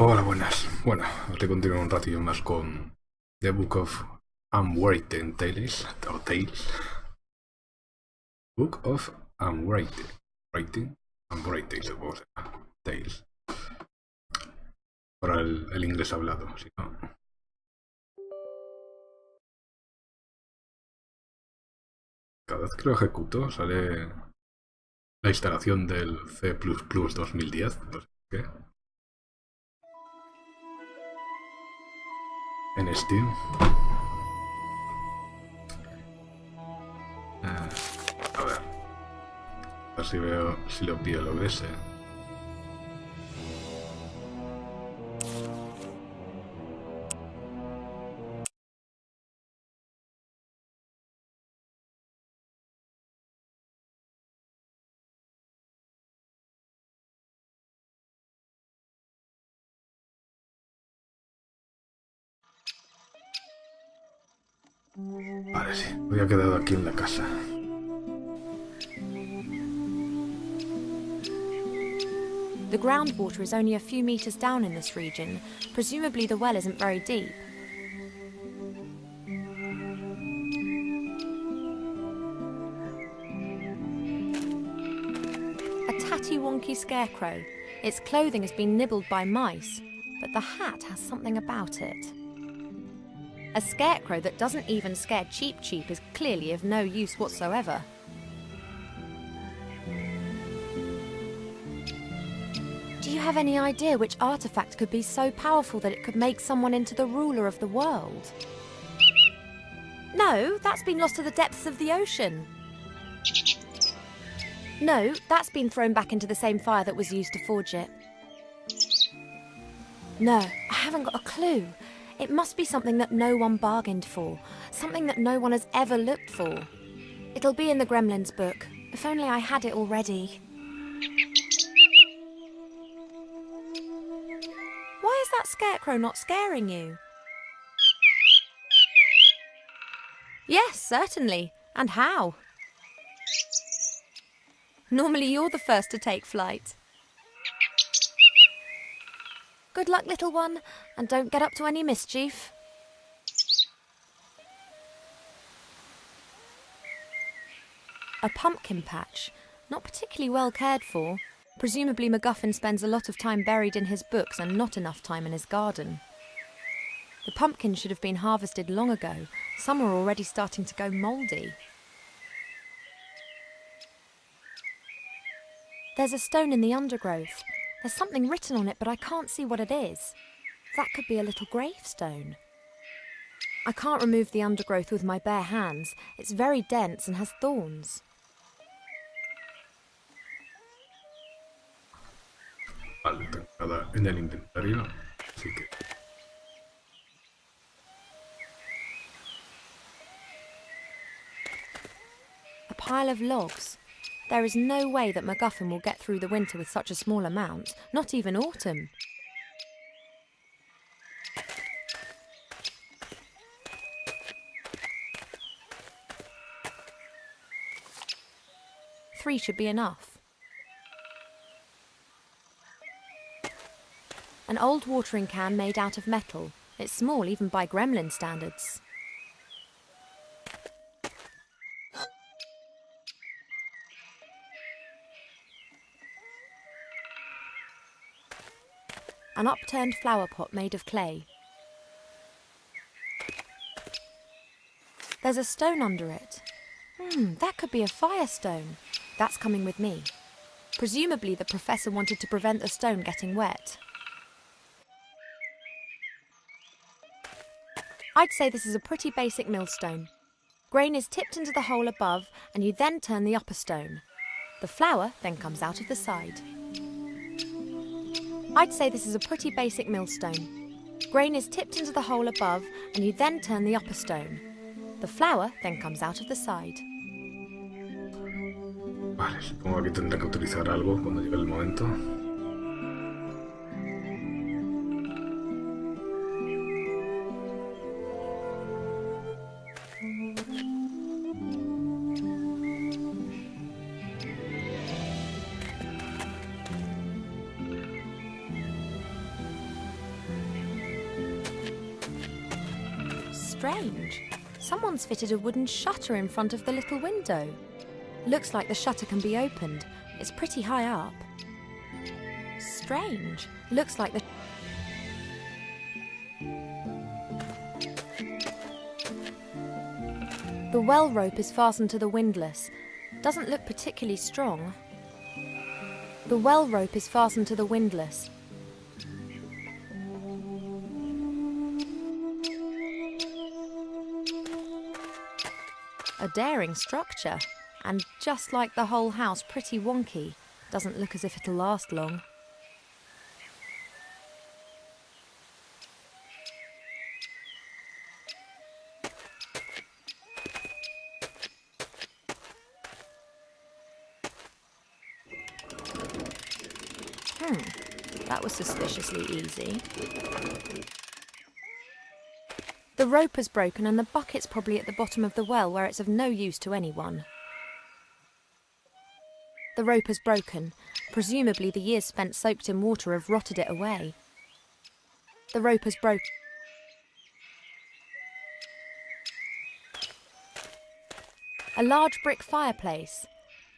Hola, buenas. Bueno, te continúo un ratillo más con The Book of Unwritten Tales, o Tales. Book of Unwritten. Writing. Unwritten, supongo que será. Tales. Para el inglés hablado, si no. Cada vez que lo ejecuto sale la instalación del C++ 2010, no sé qué, en Steam. A ver si veo si lo pillo el OBS. Vale, sí, me había quedado aquí en la casa. The groundwater is only a few meters down in this region. Presumably the well isn't very deep. A tatty-wonky scarecrow. Its clothing has been nibbled by mice, but the hat has something about it. A scarecrow that doesn't even scare Cheep Cheep is clearly of no use whatsoever. Do you have any idea which artifact could be so powerful that it could make someone into the ruler of the world? No, that's been lost to the depths of the ocean. No, that's been thrown back into the same fire that was used to forge it. No, I haven't got a clue. It must be something that no one bargained for, something that no one has ever looked for. It'll be in the Gremlins book. If only I had it already. Why is that scarecrow not scaring you? Yes, certainly. And how? Normally you're the first to take flight. Good luck, little one, and don't get up to any mischief. A pumpkin patch, not particularly well cared for. Presumably MacGuffin spends a lot of time buried in his books and not enough time in his garden. The pumpkins should have been harvested long ago. Some are already starting to go mouldy. There's a stone in the undergrowth. There's something written on it, but I can't see what it is. That could be a little gravestone. I can't remove the undergrowth with my bare hands. It's very dense and has thorns. Vale, tengo nada en el inventario, así que... A pile of logs. There is no way that MacGuffin will get through the winter with such a small amount, not even autumn. Three should be enough. An old watering can made out of metal. It's small even by gremlin standards. An upturned flower pot made of clay. There's a stone under it. That could be a firestone. That's coming with me. Presumably the professor wanted to prevent the stone getting wet. I'd say this is a pretty basic millstone. Grain is tipped into the hole above and you then turn the upper stone. The flour then comes out of the side. I'd say this is a pretty basic millstone. Grain is tipped into the hole above and you then turn the upper stone. The flour then comes out of the side. Vale, supongo que tendré que utilizar algo cuando llegue el momento. Strange. Someone's fitted a wooden shutter in front of the little window. Looks like the shutter can be opened. It's pretty high up. Strange. Looks like the well rope is fastened to the windlass. Doesn't look particularly strong. The well rope is fastened to the windlass. A daring structure, and just like the whole house, pretty wonky. Doesn't look as if it'll last long. That was suspiciously easy. The rope is broken and the bucket's probably at the bottom of the well where it's of no use to anyone. The rope is broken. Presumably the years spent soaked in water have rotted it away. The rope is broken. A large brick fireplace.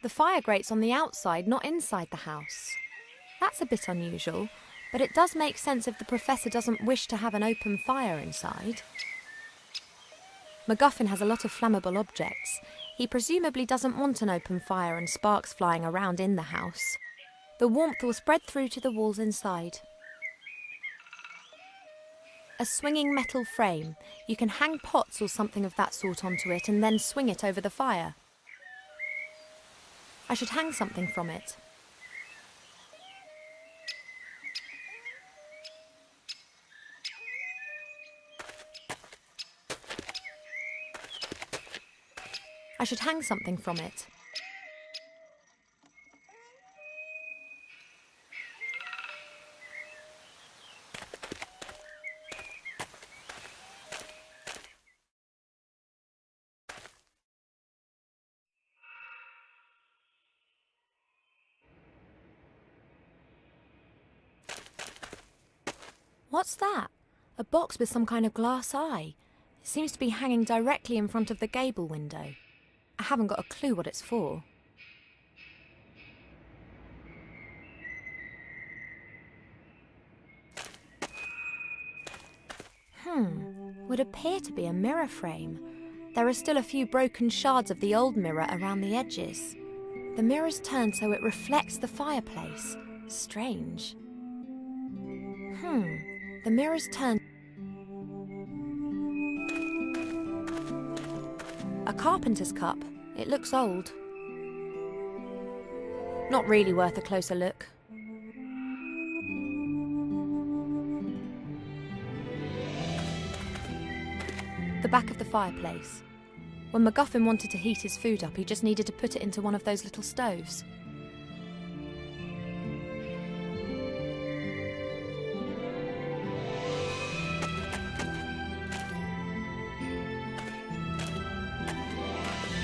The fire grate's on the outside, not inside the house. That's a bit unusual, but it does make sense if the professor doesn't wish to have an open fire inside. MacGuffin has a lot of flammable objects. He presumably doesn't want an open fire and sparks flying around in the house. The warmth will spread through to the walls inside. A swinging metal frame. You can hang pots or something of that sort onto it and then swing it over the fire. I should hang something from it. I should hang something from it. What's that? A box with some kind of glass eye. It seems to be hanging directly in front of the gable window. I haven't got a clue what it's for. Would appear to be a mirror frame. There are still a few broken shards of the old mirror around the edges. The mirror's turned so it reflects the fireplace. Strange. The mirror's turned. A carpenter's cup. It looks old. Not really worth a closer look. The back of the fireplace. When MacGuffin wanted to heat his food up, he just needed to put it into one of those little stoves.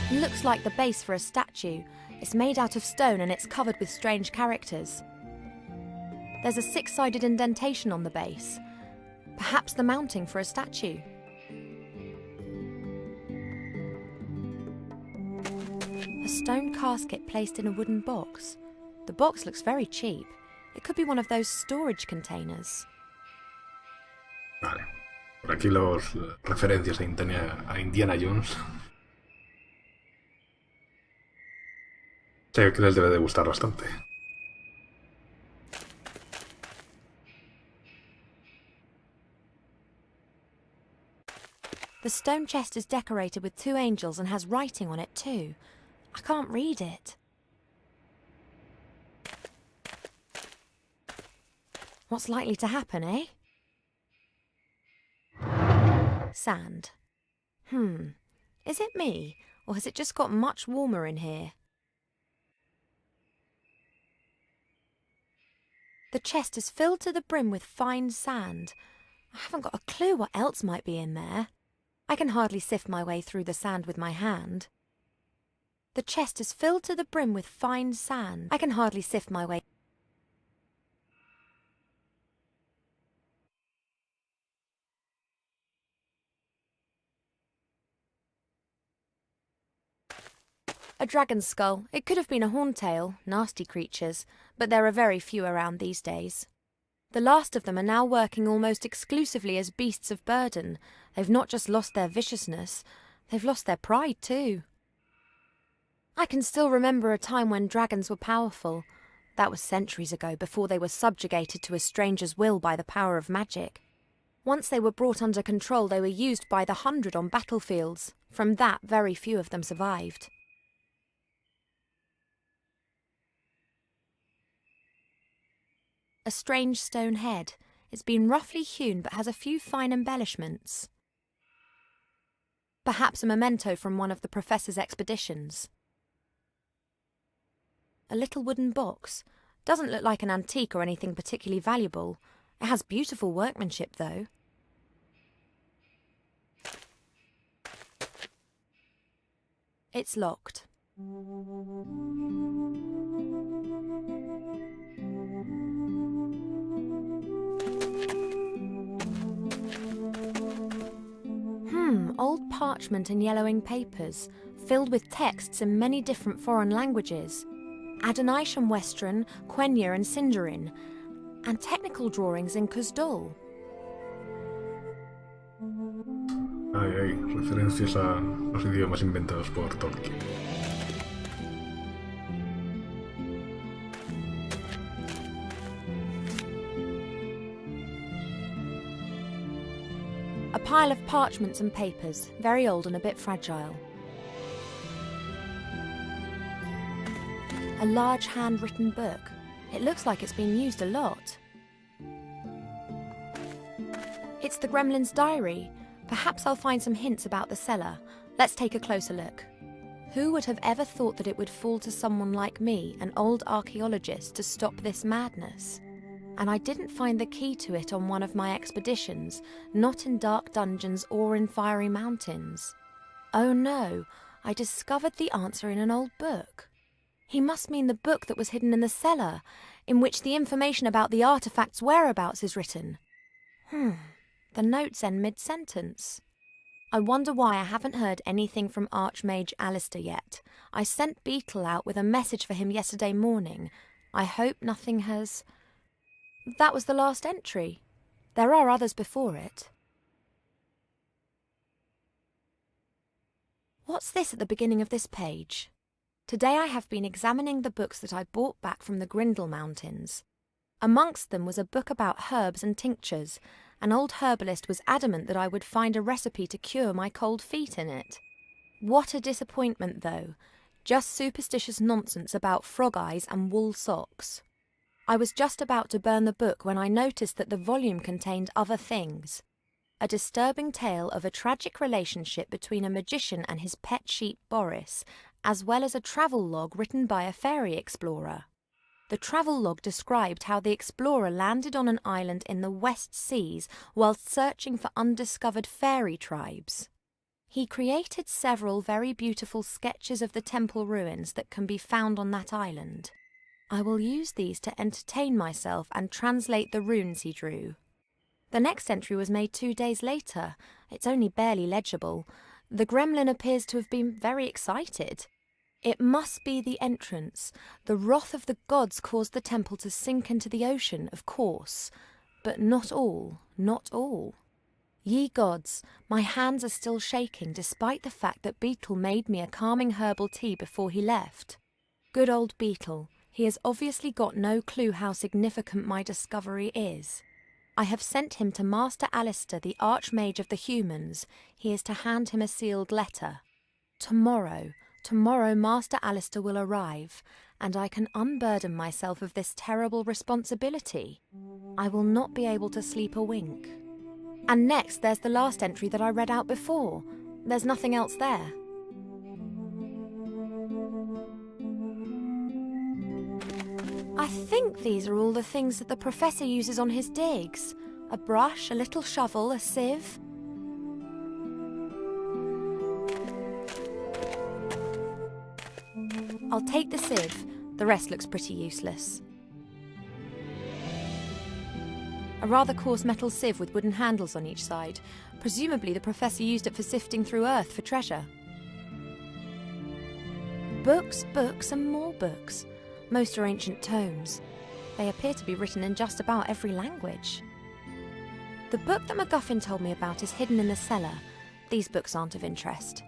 Looks like the base for a statue. It's made out of stone and it's covered with strange characters. There's a six-sided indentation on the base. Perhaps the mounting for a statue. A stone casket placed in a wooden box. The box looks very cheap. It could be one of those storage containers. Vale. Por aquí los referencias a Indiana Jones. Sé que les debe de gustar bastante. The stone chest is decorated with two angels and has writing on it too. I can't read it. What's likely to happen, eh? Sand. Is it me, or has it just got much warmer in here? The chest is filled to the brim with fine sand. I haven't got a clue what else might be in there. I can hardly sift my way through the sand with my hand. The chest is filled to the brim with fine sand. I can hardly sift my way. dragon's skull. It could have been a horntail, nasty creatures, but there are very few around these days. The last of them are now working almost exclusively as beasts of burden. They've not just lost their viciousness, they've lost their pride too. I can still remember a time when dragons were powerful. That was centuries ago, before they were subjugated to a stranger's will by the power of magic. Once they were brought under control, they were used by the 100 on battlefields. From that, very few of them survived. A strange stone head. It's been roughly hewn but has a few fine embellishments. Perhaps a memento from one of the Professor's expeditions. A little wooden box. Doesn't look like an antique or anything particularly valuable. It has beautiful workmanship, though. It's locked. Old parchment and yellowing papers, filled with texts in many different foreign languages. Adonisham Western, Quenya and Sindarin, and technical drawings in Kuzdul. Hay referencias a los idiomas inventados por Tolkien. A pile of parchments and papers, very old and a bit fragile. A large handwritten book. It looks like it's been used a lot. It's the Gremlin's diary. Perhaps I'll find some hints about the cellar. Let's take a closer look. Who would have ever thought that it would fall to someone like me, an old archaeologist, to stop this madness? And I didn't find the key to it on one of my expeditions, not in dark dungeons or in fiery mountains. Oh no, I discovered the answer in an old book. He must mean the book that was hidden in the cellar, in which the information about the artifact's whereabouts is written. The notes end mid-sentence. I wonder why I haven't heard anything from Archmage Alistair yet. I sent Beetle out with a message for him yesterday morning. I hope nothing has... That was the last entry. There are others before it. What's this at the beginning of this page? Today I have been examining the books that I brought back from the Grindle Mountains. Amongst them was a book about herbs and tinctures. An old herbalist was adamant that I would find a recipe to cure my cold feet in it. What a disappointment, though. Just superstitious nonsense about frog eyes and wool socks. I was just about to burn the book when I noticed that the volume contained other things. A disturbing tale of a tragic relationship between a magician and his pet sheep Boris, as well as a travel log written by a fairy explorer. The travel log described how the explorer landed on an island in the West Seas whilst searching for undiscovered fairy tribes. He created several very beautiful sketches of the temple ruins that can be found on that island. I will use these to entertain myself and translate the runes he drew. The next entry was made 2 days later. It's only barely legible. The gremlin appears to have been very excited. It must be the entrance. The wrath of the gods caused the temple to sink into the ocean, of course. But not all, not all. Ye gods, my hands are still shaking despite the fact that Beetle made me a calming herbal tea before he left. Good old Beetle. He has obviously got no clue how significant my discovery is. I have sent him to Master Alistair, the Archmage of the Humans. He is to hand him a sealed letter. Tomorrow Master Alistair will arrive, and I can unburden myself of this terrible responsibility. I will not be able to sleep a wink. And next there's the last entry that I read out before. There's nothing else there. I think these are all the things that the Professor uses on his digs. A brush, a little shovel, a sieve. I'll take the sieve. The rest looks pretty useless. A rather coarse metal sieve with wooden handles on each side. Presumably the Professor used it for sifting through earth for treasure. Books, books, and more books. Most are ancient tomes. They appear to be written in just about every language. The book that MacGuffin told me about is hidden in the cellar. These books aren't of interest.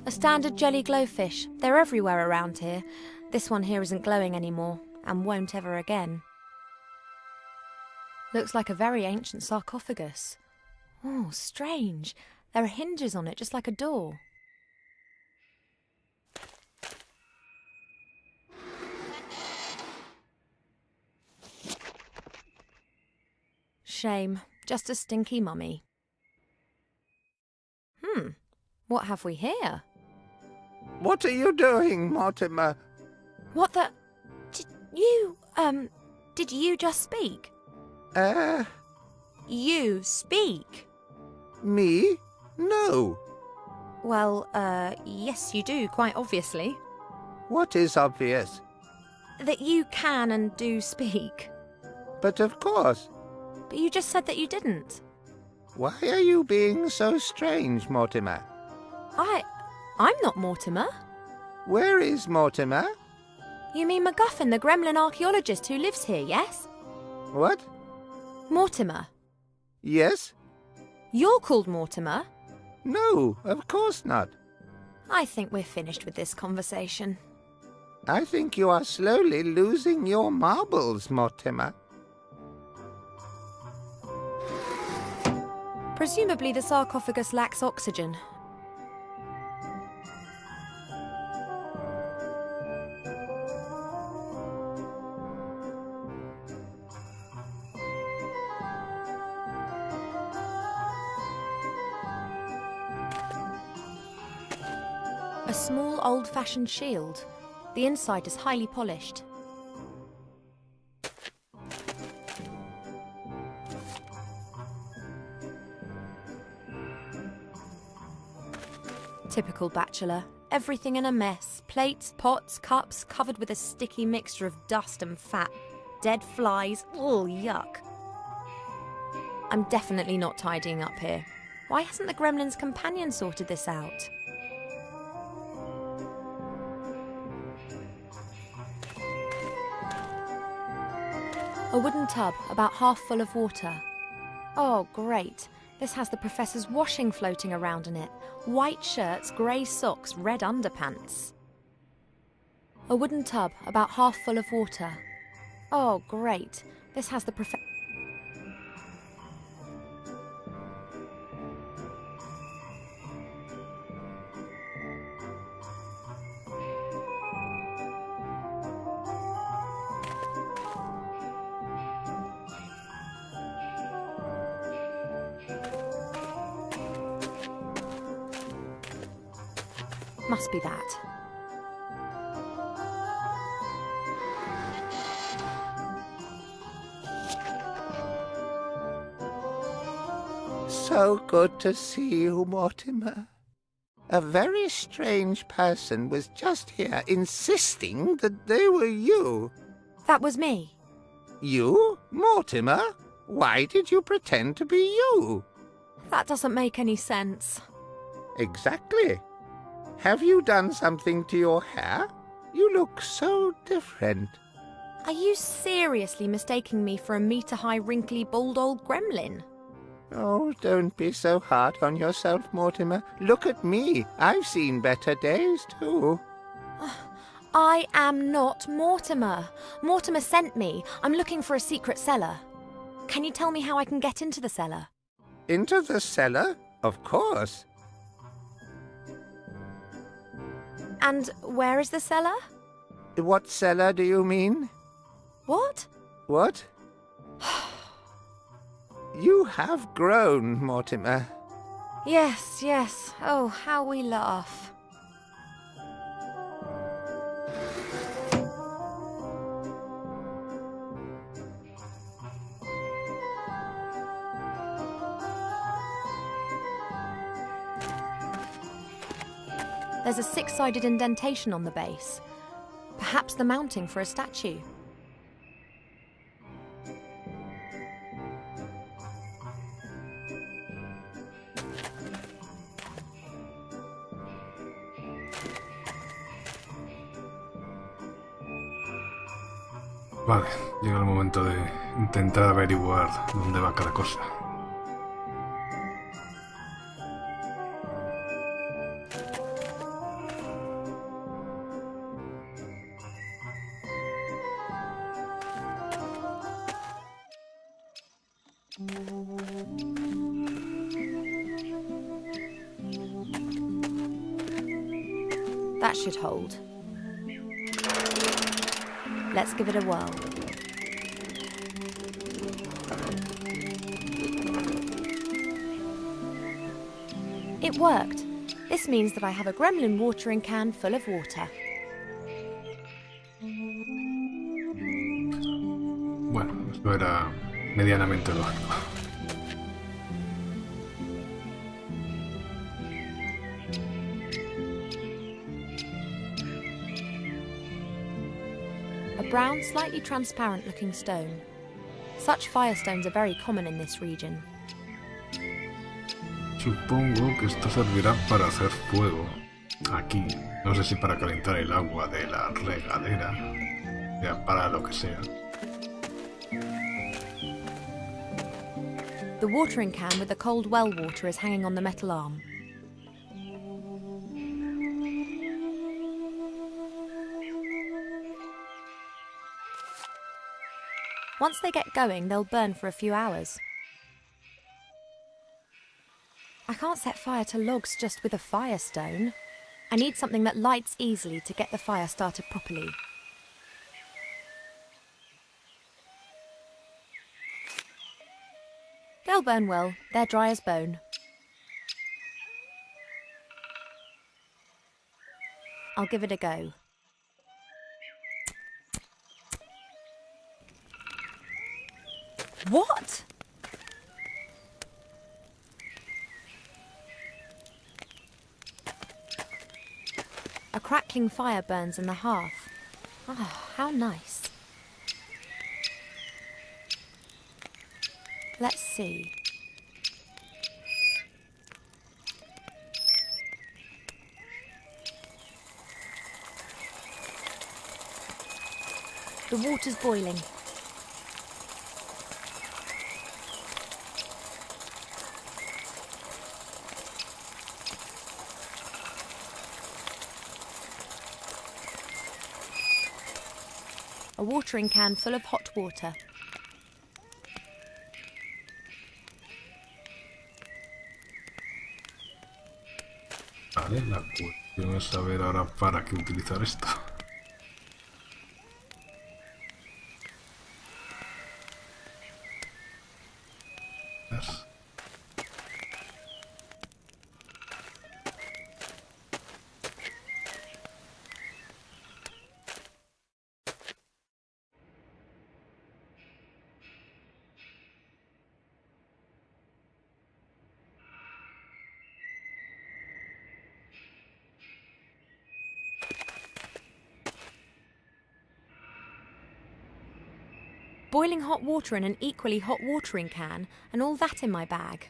A standard jelly glowfish. They're everywhere around here. This one here isn't glowing anymore, and won't ever again. Looks like a very ancient sarcophagus. Oh, strange. There are hinges on it, just like a door. Shame. Just a stinky mummy. What have we here? What are you doing, Mortimer? What the... Did you just speak? You speak? Me? No. Well, yes you do, quite obviously. What is obvious? That you can and do speak. But of course. But you just said that you didn't. Why are you being so strange, Mortimer? I'm not Mortimer. Where is Mortimer? You mean MacGuffin, the gremlin archaeologist who lives here, yes? What? Mortimer. Yes? You're called Mortimer? No, of course not. I think we're finished with this conversation. I think you are slowly losing your marbles, Mortimer. Presumably the sarcophagus lacks oxygen. A small old-fashioned shield. The inside is highly polished. Typical bachelor. Everything in a mess. Plates, pots, cups, covered with a sticky mixture of dust and fat. Dead flies. Ugh, yuck. I'm definitely not tidying up here. Why hasn't the gremlin's companion sorted this out? A wooden tub, about half full of water. Oh, great. This has the professor's washing floating around in it. White shirts, grey socks, red underpants. A wooden tub, about half full of water. Oh, great. This has the professor... Must be that. So good to see you, Mortimer. A very strange person was just here insisting that they were you. That was me. You? Mortimer? Why did you pretend to be you? That doesn't make any sense. Exactly. Have you done something to your hair? You look so different. Are you seriously mistaking me for a metre-high, wrinkly, bald old gremlin? Oh, don't be so hard on yourself, Mortimer. Look at me. I've seen better days, too. I am not Mortimer. Mortimer sent me. I'm looking for a secret cellar. Can you tell me how I can get into the cellar? Into the cellar? Of course. And where is the cellar? What cellar do you mean? What? What? You have grown, Mortimer. Yes, yes. Oh, how we laugh. There's a six-sided indentation on the base. Perhaps the mounting for a statue. Vale, llega el momento de intentar averiguar dónde va cada cosa. That should hold. Let's give it a whirl. It worked. This means that I have a gremlin watering can full of water. Bueno, esto era medianamente lógico. A brown, slightly transparent-looking stone. Such firestones are very common in this region. Supongo que esto servirá para hacer fuego. Aquí, no sé si para calentar el agua de la regadera, ya para lo que sea. The watering can with the cold well water is hanging on the metal arm. Once they get going, they'll burn for a few hours. I can't set fire to logs just with a firestone. I need something that lights easily to get the fire started properly. They'll burn well. They're dry as bone. I'll give it a go. What? A crackling fire burns in the hearth. Oh, how nice. Let's see. The water's boiling. A watering can full of hot water. Vale, la cuestión es saber ahora para qué utilizar esto. ¿Ves? Boiling hot water in an equally hot watering can, and all that in my bag.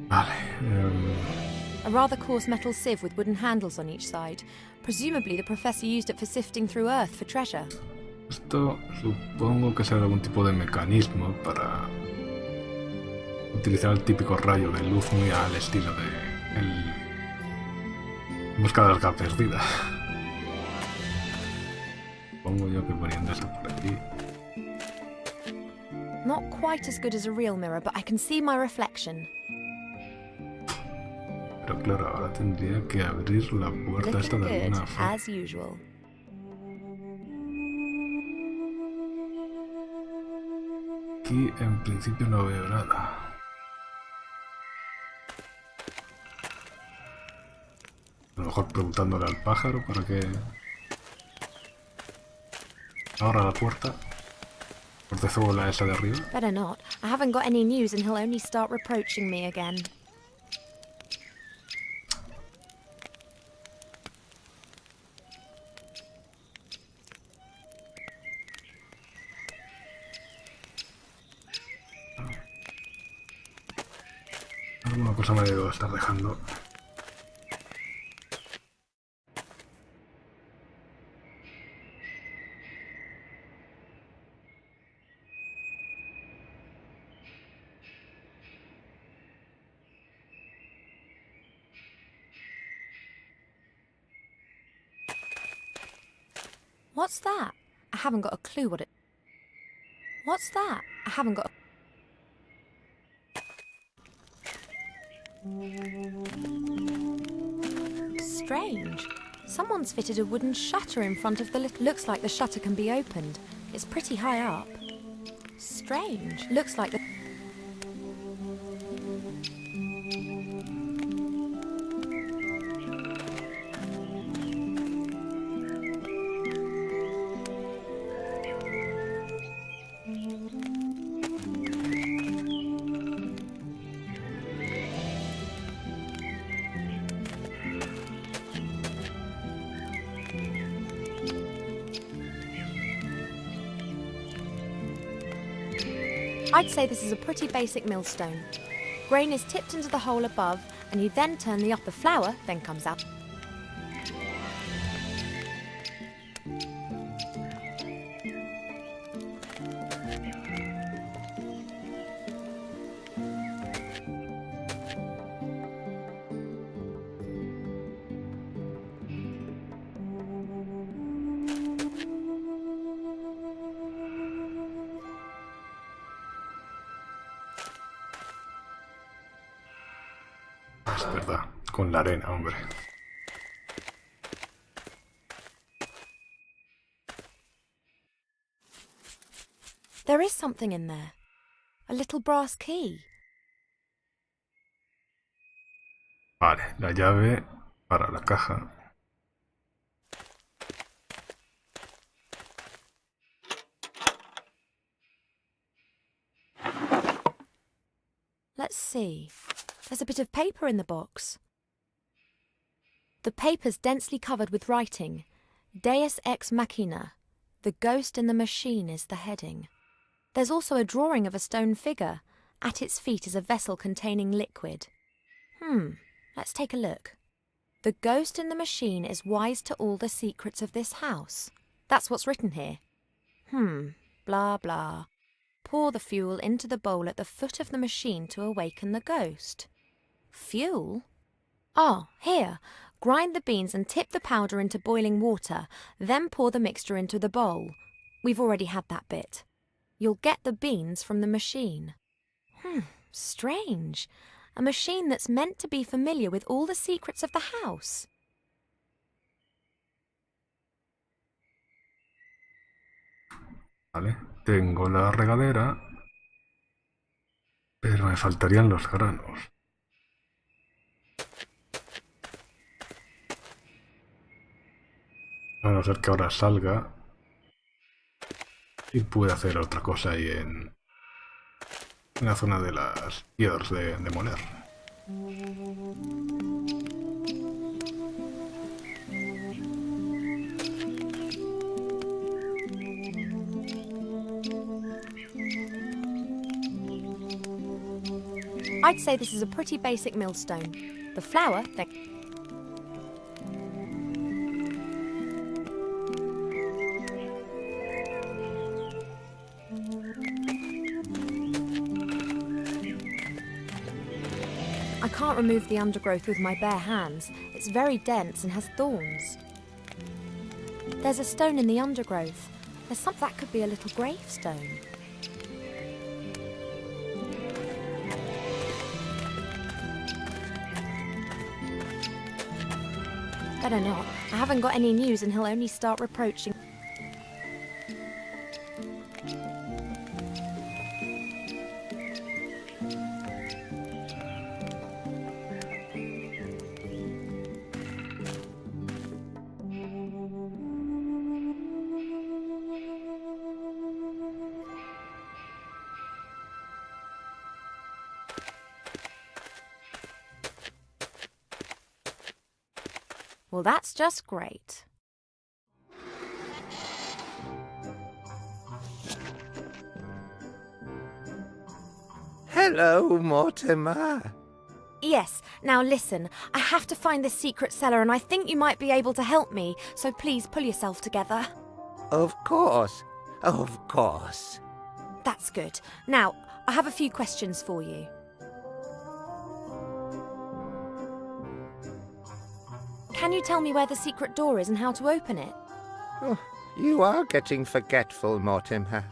Vale. A rather coarse metal sieve with wooden handles on each side. Presumably the professor used it for sifting through earth for treasure. Esto supongo que será algún tipo de mecanismo para utilizar el típico rayo de luz muy al estilo de busca de las arca perdida. Supongo yo que poniendo esto por aquí. Not quite as good as a real mirror, but I can see my reflection. Pero claro, ahora tendría que abrir la puerta esta Looking de good, alguna forma. as usual. Aquí en principio no veo nada. A lo mejor preguntándole al pájaro para que... Ahora la puerta. Portezuela esa de arriba. Better not. I haven't got any news and he'll only start reproaching me again. Alguna cosa me debo estar dejando. What's that? I haven't got a clue what it... What's that? I haven't got a... Strange. Someone's fitted a wooden shutter in front of the Looks like the shutter can be opened. It's pretty high up. Strange. Looks like the... I'd say this is a pretty basic millstone. Grain is tipped into the hole above, and you then turn the upper flour, then comes out. Es verdad. Con la arena, hombre. There is something in there. A little brass key. Vale, la llave para la caja. Let's see. There's a bit of paper in the box. The paper's densely covered with writing. Deus ex machina. The ghost in the machine is the heading. There's also a drawing of a stone figure. At its feet is a vessel containing liquid. Let's take a look. The ghost in the machine is wise to all the secrets of this house. That's what's written here. Blah blah. Pour the fuel into the bowl at the foot of the machine to awaken the ghost. Fuel? Oh, here. Grind the beans and tip the powder into boiling water, then pour the mixture into the bowl. We've already had that bit. You'll get the beans from the machine. Strange. A machine that's meant to be familiar with all the secrets of the house. Vale, tengo la regadera, pero me faltarían los granos. A no ser que ahora salga y pueda hacer otra cosa ahí en la zona de las piedras de moler. I'd say this is a pretty basic millstone. The flour, then... I can't remove the undergrowth with my bare hands. It's very dense and has thorns. There's a stone in the undergrowth. There's something that could be a little gravestone. Better not. I haven't got any news and he'll only start reproaching. Well, that's just great. Hello, Mortimer. Yes, now listen, I have to find this secret cellar and I think you might be able to help me, so please pull yourself together. Of course. Of course. That's good. Now, I have a few questions for you. Can you tell me where the secret door is and how to open it? Oh, you are getting forgetful, Mortimer.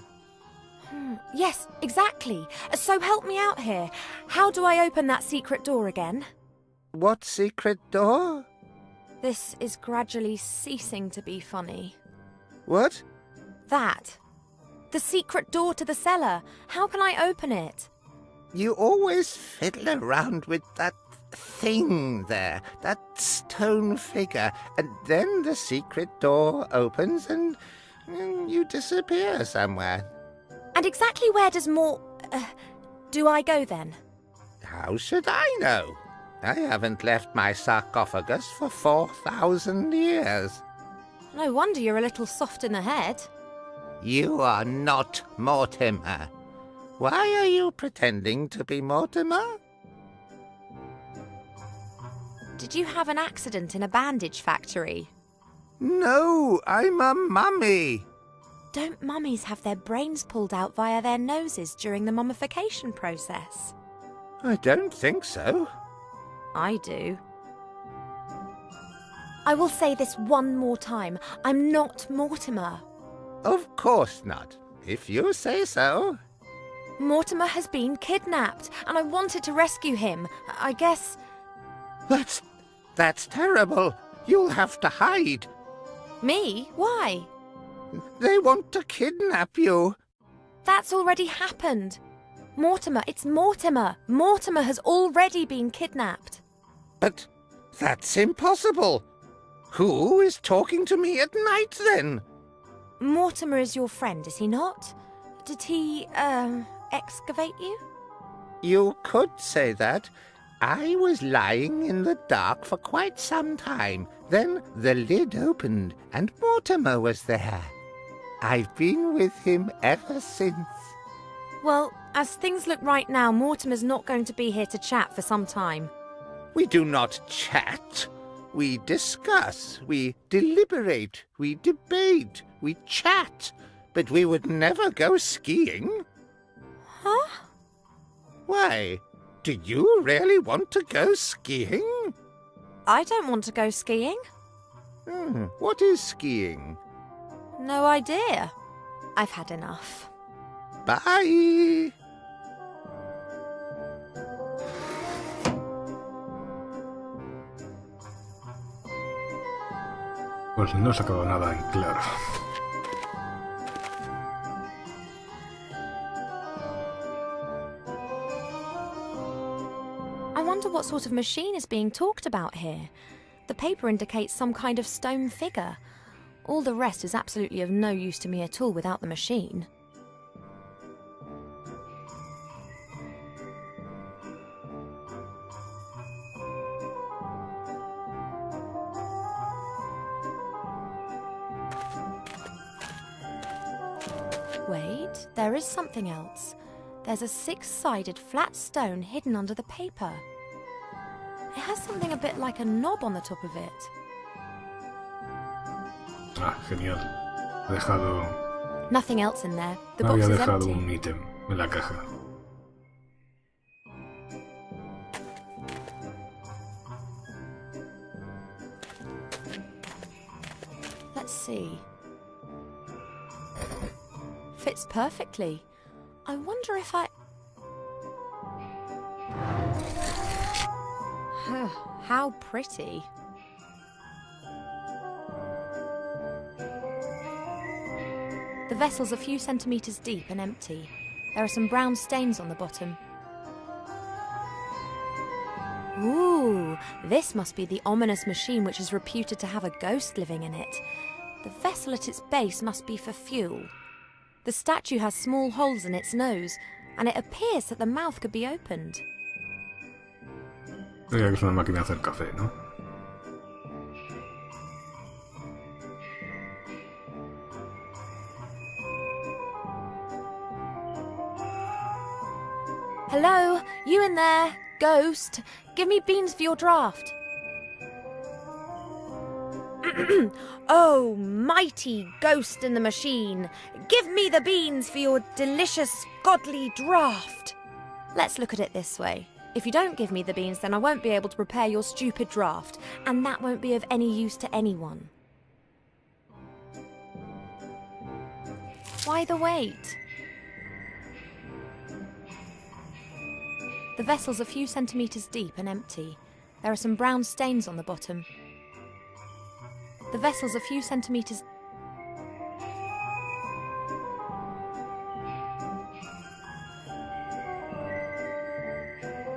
Yes, exactly. So help me out here. How do I open that secret door again? What secret door? This is gradually ceasing to be funny. What? That. The secret door to the cellar. How can I open it? You always fiddle around with that thing there, that stone figure, and then the secret door opens and you disappear somewhere. And exactly where do I go then? How should I know? I haven't left my sarcophagus for 4,000 years. No wonder you're a little soft in the head. You are not Mortimer. Why are you pretending to be Mortimer? Did you have an accident in a bandage factory? No, I'm a mummy. Don't mummies have their brains pulled out via their noses during the mummification process? I don't think so. I do. I will say this one more time. I'm not Mortimer. Of course not, if you say so. Mortimer has been kidnapped, and I wanted to rescue him. I guess... That's terrible. You'll have to hide. Me? Why? They want to kidnap you. That's already happened. Mortimer, it's Mortimer. Mortimer has already been kidnapped. But that's impossible. Who is talking to me at night, then? Mortimer is your friend, is he not? Did he, excavate you? You could say that. I was lying in the dark for quite some time. Then the lid opened and Mortimer was there. I've been with him ever since. Well, as things look right now, Mortimer's not going to be here to chat for some time. We do not chat. We discuss, we deliberate, we debate, we chat. But we would never go skiing. Huh? Why? Do you really want to go skiing? I don't want to go skiing. What is skiing? No idea. I've had enough. Bye. Pues no se acabó nada en claro. I wonder what sort of machine is being talked about here. The paper indicates some kind of stone figure. All the rest is absolutely of no use to me at all without the machine. Wait, there is something else. There's a six-sided flat stone hidden under the paper. It has something a bit like a knob on the top of it. Ah, genial. He dejado... Nothing else in there. The Me box había is dejado empty. un ítem en la caja. Let's see. Fits perfectly. I wonder if I... How pretty. The vessel's a few centimetres deep and empty. There are some brown stains on the bottom. Ooh, this must be the ominous machine which is reputed to have a ghost living in it. The vessel at its base must be for fuel. The statue has small holes in its nose, and it appears that the mouth could be opened. Diría que es una máquina de hacer café, ¿no? Ghost, give me beans for your draft. Oh, mighty ghost in the machine, give me the beans for your delicious, godly draft. Let's look at it this way. If you don't give me the beans, then I won't be able to prepare your stupid draft, and that won't be of any use to anyone. Why the wait? The vessel's a few centimetres deep and empty. There are some brown stains on the bottom. The vessel's a few centimetres...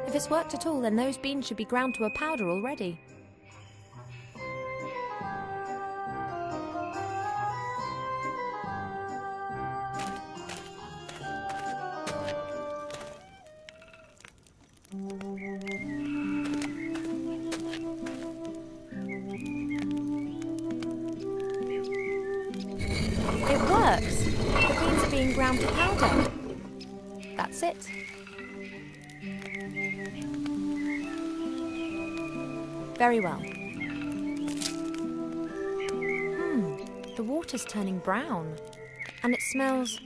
If it's worked at all, then those beans should be ground to a powder already. It works! The beans are being ground to powder. That's it. Very well. The water's turning brown. And it smells...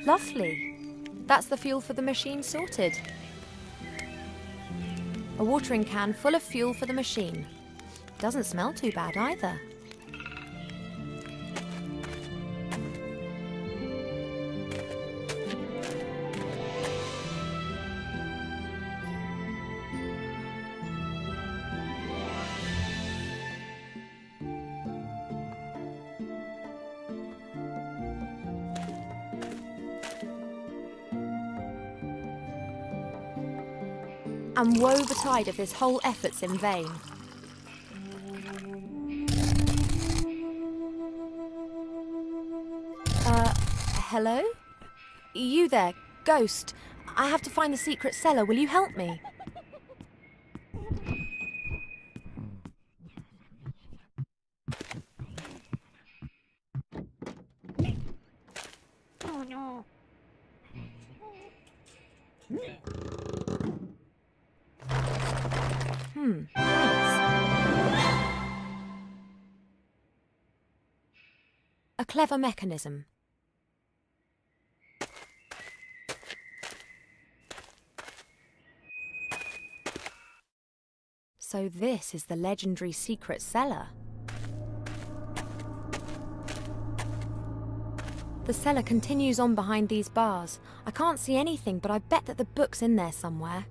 lovely. That's the fuel for the machine sorted. A watering can full of fuel for the machine. Doesn't smell too bad either. And woe betide if this whole effort's in vain. Hello? You there, ghost. I have to find the secret cellar. Will you help me? Oh no. Thanks. A clever mechanism. So this is the legendary secret cellar. The cellar continues on behind these bars. I can't see anything, but I bet that the book's in there somewhere.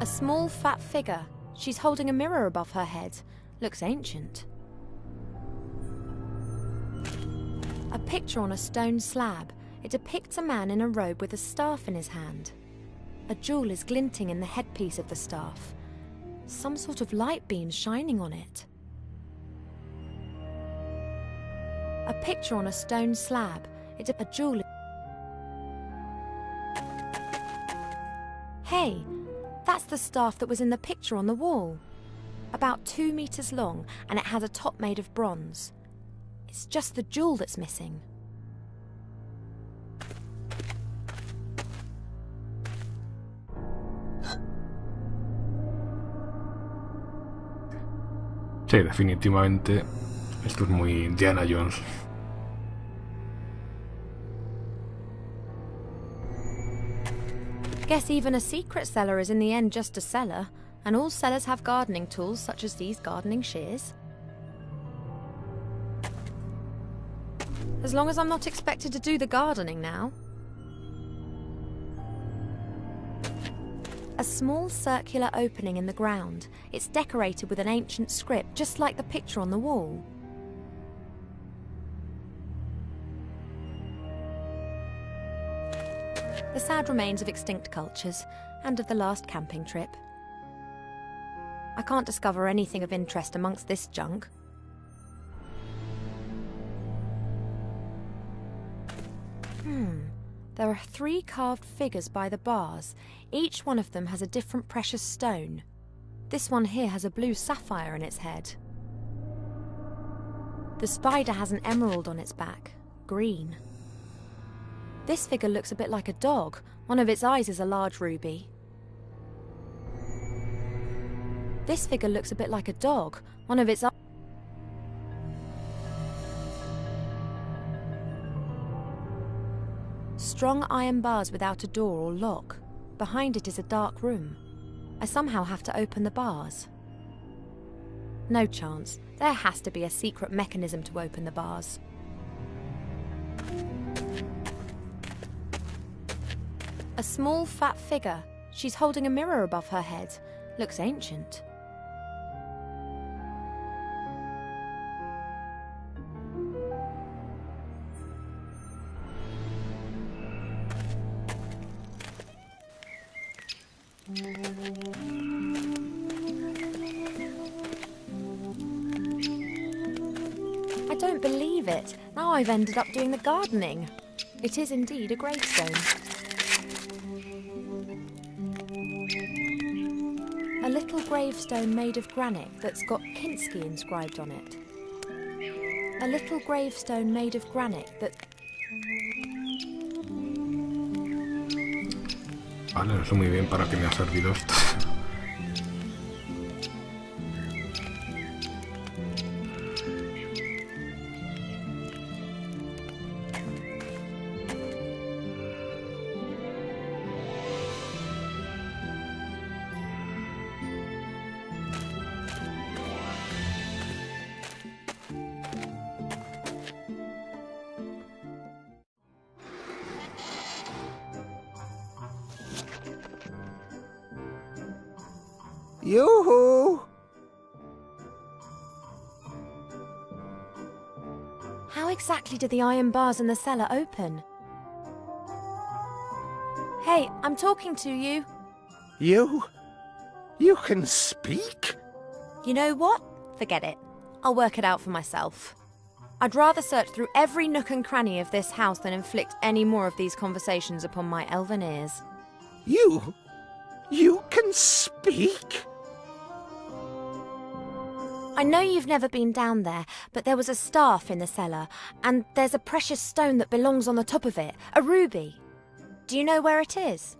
A small, fat figure. She's holding a mirror above her head. Looks ancient. A picture on a stone slab. It depicts a man in a robe with a staff in his hand. A jewel is glinting in the headpiece of the staff. Some sort of light beam shining on it. A picture on a stone slab. It's a jewel. Hey, that's the staff that was in the picture on the wall. About 2 meters long, and it has a top made of bronze. It's just the jewel that's missing. Sí, definitivamente esto es muy Indiana Jones. Guess even a secret cellar is in the end just a cellar, and all cellars have gardening tools such as these gardening shears. As long as I'm not expected to do the gardening now. A small circular opening in the ground. It's decorated with an ancient script, just like the picture on the wall. The sad remains of extinct cultures, and of the last camping trip. I can't discover anything of interest amongst this junk. There are 3 carved figures by the bars. Each one of them has a different precious stone. This one here has a blue sapphire in its head. The spider has an emerald on its back, green. This figure looks a bit like a dog. One of its eyes is a large ruby. This figure looks a bit like a dog. One of its eyes... Strong iron bars without a door or lock. Behind it is a dark room. I somehow have to open the bars. No chance. There has to be a secret mechanism to open the bars. A small, fat figure. She's holding a mirror above her head. Looks ancient. I don't believe it. Now I've ended up doing the gardening. It is indeed a gravestone. A little gravestone made of granite that's got Kinski inscribed on it. A little gravestone made of granite that... Vale, no sé muy bien para qué me ha servido esto. Yoo-hoo! How exactly do the iron bars in the cellar open? Hey, I'm talking to you. You can speak? You know what? Forget it. I'll work it out for myself. I'd rather search through every nook and cranny of this house than inflict any more of these conversations upon my elven ears. You can speak? I know you've never been down there, but there was a staff in the cellar, and there's a precious stone that belongs on the top of it, a ruby. Do you know where it is?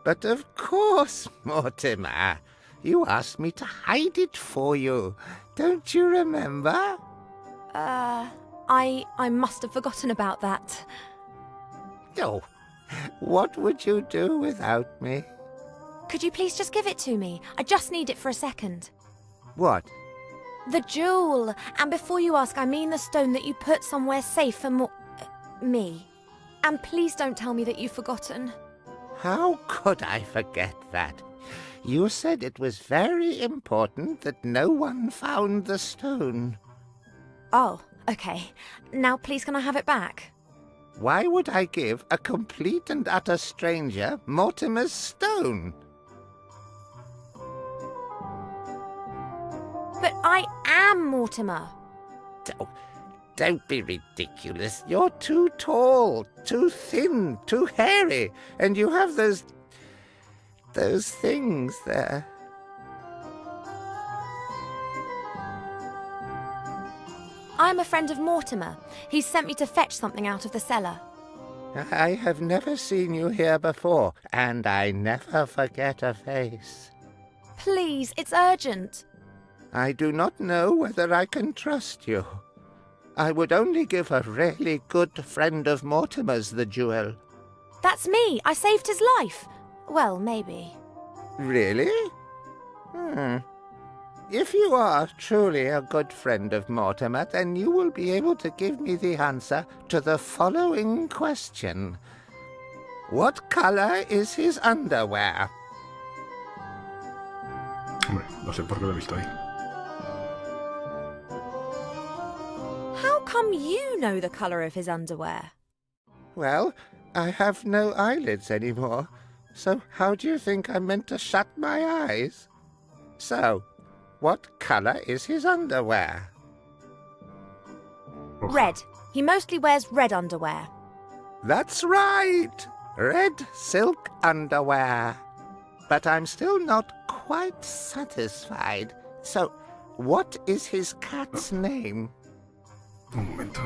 But of course, Mortimer. You asked me to hide it for you. Don't you remember? I must have forgotten about that. Oh, what would you do without me? Could you please just give it to me? I just need it for a second. What? The jewel! And before you ask, I mean the stone that you put somewhere safe for me. And please don't tell me that you've forgotten. How could I forget that? You said it was very important that no one found the stone. Oh, okay. Now please can I have it back? Why would I give a complete and utter stranger Mortimer's stone? But I am Mortimer. Don't be ridiculous. You're too tall, too thin, too hairy, and you have those things there. I'm a friend of Mortimer. He's sent me to fetch something out of the cellar. I have never seen you here before, and I never forget a face. Please, it's urgent. I do not know whether I can trust you. I would only give a really good friend of Mortimer's the jewel. That's me. I saved his life. Well, maybe. Really? If you are truly a good friend of Mortimer, then you will be able to give me the answer to the following question. What color is his underwear? Hombre, no sé por qué lo he visto ahí. How come you know the colour of his underwear? Well, I have no eyelids anymore, so how do you think I'm meant to shut my eyes? So, what color is his underwear? Red. He mostly wears red underwear. That's right! Red silk underwear. But I'm still not quite satisfied. So, what is his cat's name? Un momento.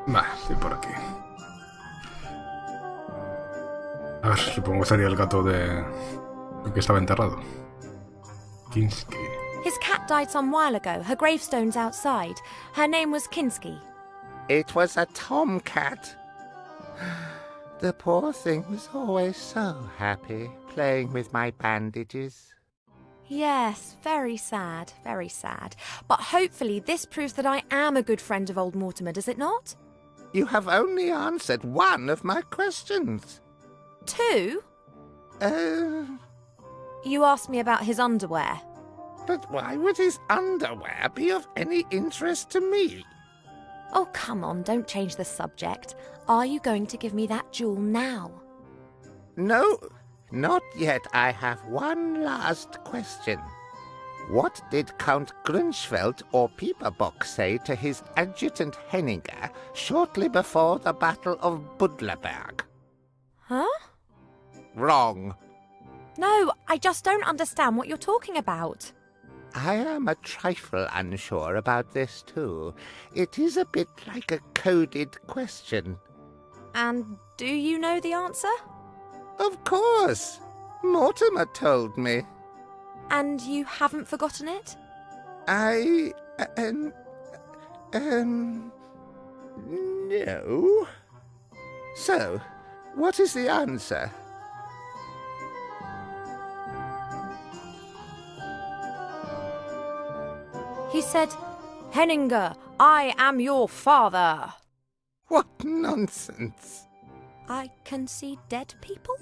Vale, estoy por aquí. A ver, supongo que sería el gato de... el que estaba enterrado. Kinski. His cat died some while ago. Her gravestone's outside. Her name was Kinski. It was a tomcat. The poor thing was always so happy playing with my bandages. Yes, very sad, very sad. But hopefully this proves that I am a good friend of old Mortimer, does it not? You have only answered one of my questions. 2? You asked me about his underwear. But why would his underwear be of any interest to me? Oh, come on, don't change the subject. Are you going to give me that jewel now? No, not yet. I have one last question. What did Count Grunschfeld or Pieperbock say to his adjutant Henninger shortly before the Battle of Budleberg? Huh? Wrong. No, I just don't understand what you're talking about. I am a trifle unsure about this too. It is a bit like a coded question. And do you know the answer? Of course. Mortimer told me. And you haven't forgotten it? No. So, what is the answer? He said, Henninger, I am your father. What nonsense. I can see dead people?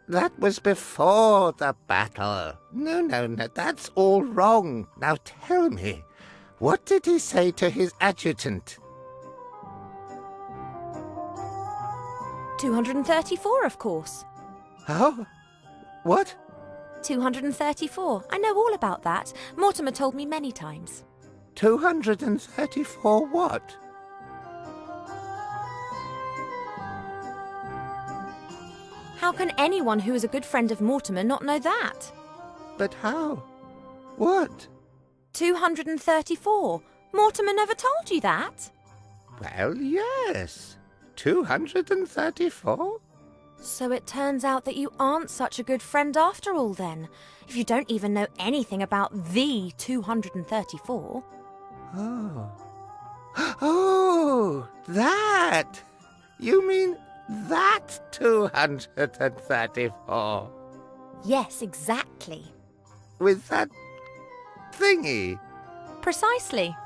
That was before the battle. No, that's all wrong. Now tell me, what did he say to his adjutant? 234, of course. Oh? What? 234. I know all about that. Mortimer told me many times. 234 what? How can anyone who is a good friend of Mortimer not know that? But how? What? 234. Mortimer never told you that? Well, yes. 234? So it turns out that you aren't such a good friend after all then, if you don't even know anything about the 234. Oh. Oh, that! You mean that 234? Yes, exactly. With that thingy? Precisely.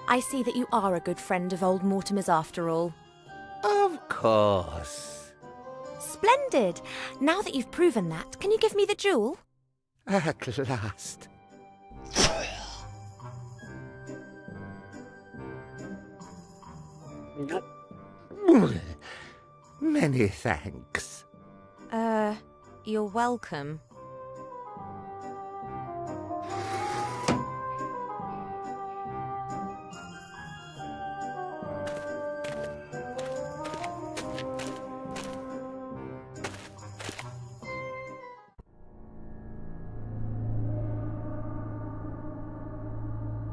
I see that you are a good friend of old Mortimer's after all. Of course. Splendid! Now that you've proven that, can you give me the jewel? At last. Many thanks. You're welcome.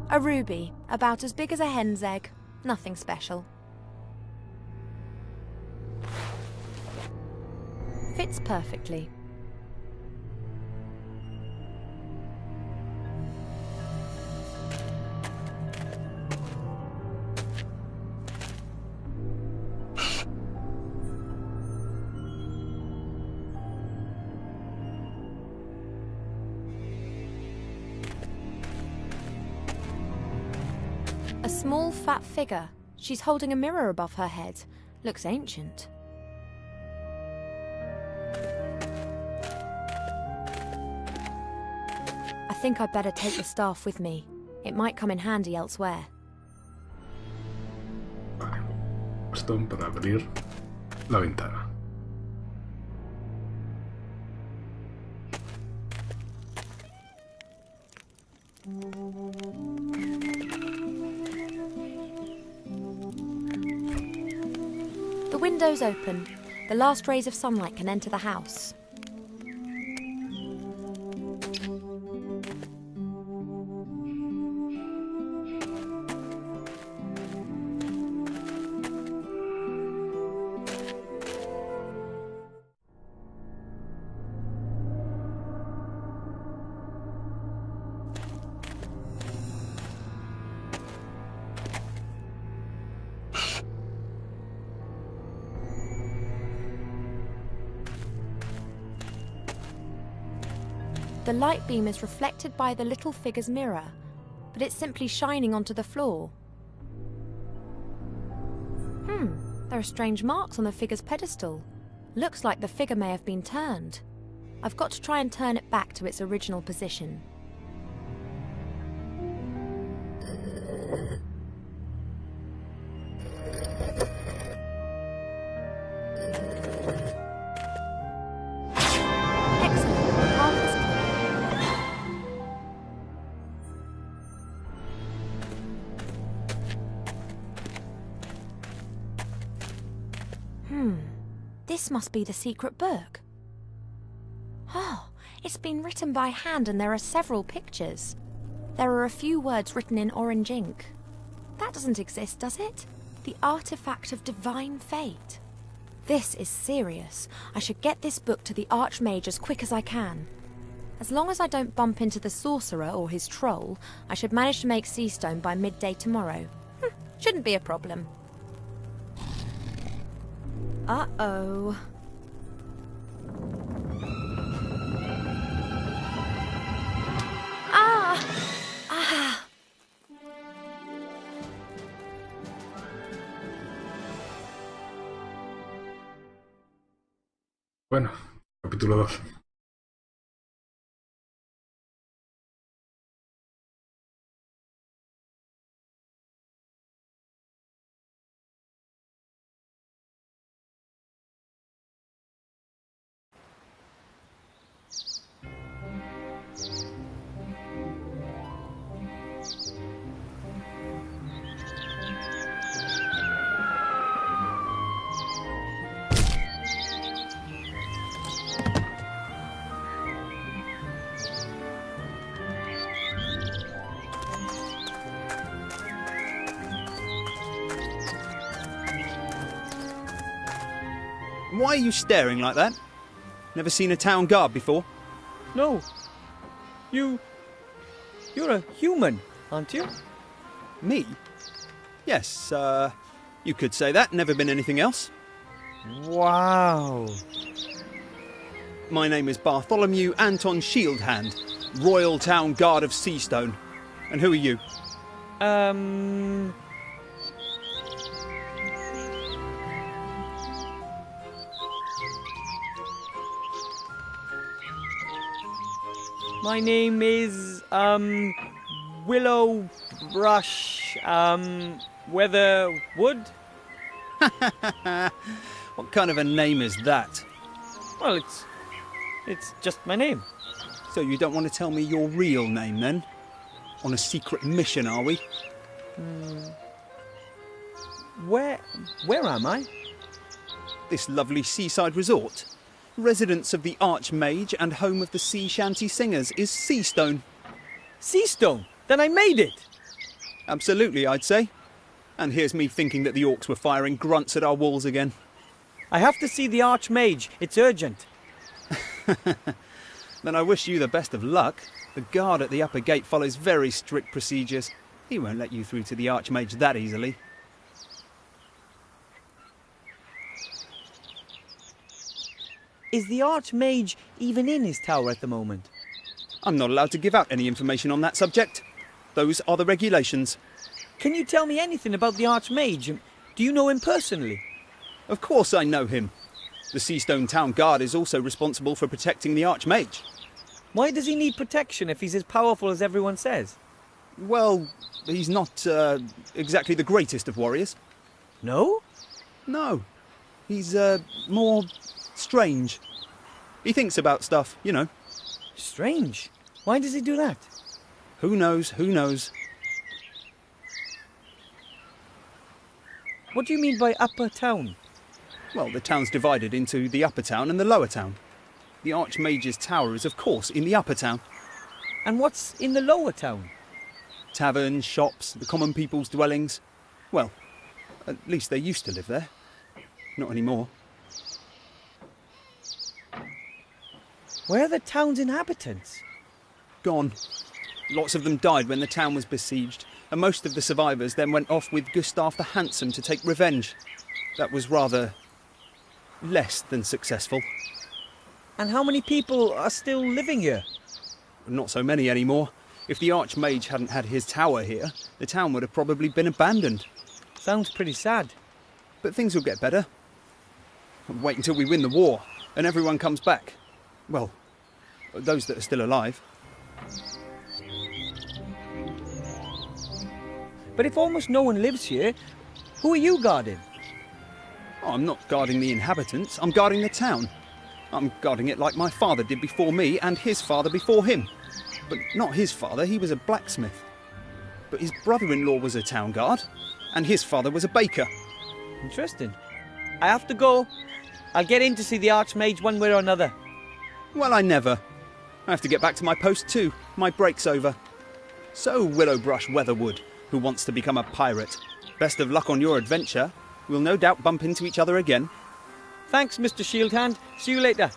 A ruby, about as big as a hen's egg. Nothing special. Fits perfectly. A small, fat figure. She's holding a mirror above her head. Looks ancient. I think I'd better take the staff with me. It might come in handy elsewhere. Vale. Bastón para abrir la ventana. The window's open. The last rays of sunlight can enter the house. The light beam is reflected by the little figure's mirror, but it's simply shining onto the floor. There are strange marks on the figure's pedestal. Looks like the figure may have been turned. I've got to try and turn it back to its original position. This must be the secret book. Oh, it's been written by hand and there are several pictures. There are a few words written in orange ink. That doesn't exist, does it? The artifact of divine fate. This is serious. I should get this book to the Archmage as quick as I can. As long as I don't bump into the sorcerer or his troll, I should manage to make Seastone by midday tomorrow. Shouldn't be a problem. Uh-oh. Ah! Bueno, capítulo 2. Why are you staring like that? Never seen a town guard before? No. You're a human, aren't you? Me? Yes, you could say that. Never been anything else. Wow. My name is Bartholomew Anton Shieldhand, Royal Town Guard of Seastone. And who are you? My name is, Willow Brush, Weatherwood? What kind of a name is that? Well, it's just my name. So you don't want to tell me your real name then? On a secret mission, are we? Where am I? This lovely seaside resort, residence of the Archmage and home of the sea shanty singers, is Seastone. Seastone? Then I made it! Absolutely, I'd say. And here's me thinking that the orcs were firing grunts at our walls again. I have to see the Archmage. It's urgent. Then I wish you the best of luck. The guard at the upper gate follows very strict procedures. He won't let you through to the Archmage that easily. Is the Archmage even in his tower at the moment? I'm not allowed to give out any information on that subject. Those are the regulations. Can you tell me anything about the Archmage? Do you know him personally? Of course I know him. The Seastone Town Guard is also responsible for protecting the Archmage. Why does he need protection if he's as powerful as everyone says? Well, he's not exactly the greatest of warriors. No? No. He's more strange. He thinks about stuff, you know. Strange. Why does he do that? Who knows, who knows? What do you mean by upper town? Well, the town's divided into the upper town and the lower town. The Archmage's tower is, of course, in the upper town. And what's in the lower town? Taverns, shops, the common people's dwellings. Well, at least they used to live there. Not anymore. Where are the town's inhabitants? Gone. Lots of them died when the town was besieged, and most of the survivors then went off with Gustav the Handsome to take revenge. That was rather less than successful. And how many people are still living here? Not so many anymore. If the Archmage hadn't had his tower here, the town would have probably been abandoned. Sounds pretty sad. But things will get better. Wait until we win the war, and everyone comes back. Well, those that are still alive. But if almost no one lives here, who are you guarding? Oh, I'm not guarding the inhabitants, I'm guarding the town. I'm guarding it like my father did before me and his father before him. But not his father, he was a blacksmith. But his brother-in-law was a town guard, and his father was a baker. Interesting. I have to go. I'll get in to see the Archmage one way or another. Well, I never. I have to get back to my post too. My break's over. So, Willowbrush Weatherwood, who wants to become a pirate, best of luck on your adventure. We'll no doubt bump into each other again. Thanks, Mr. Shieldhand. See you later.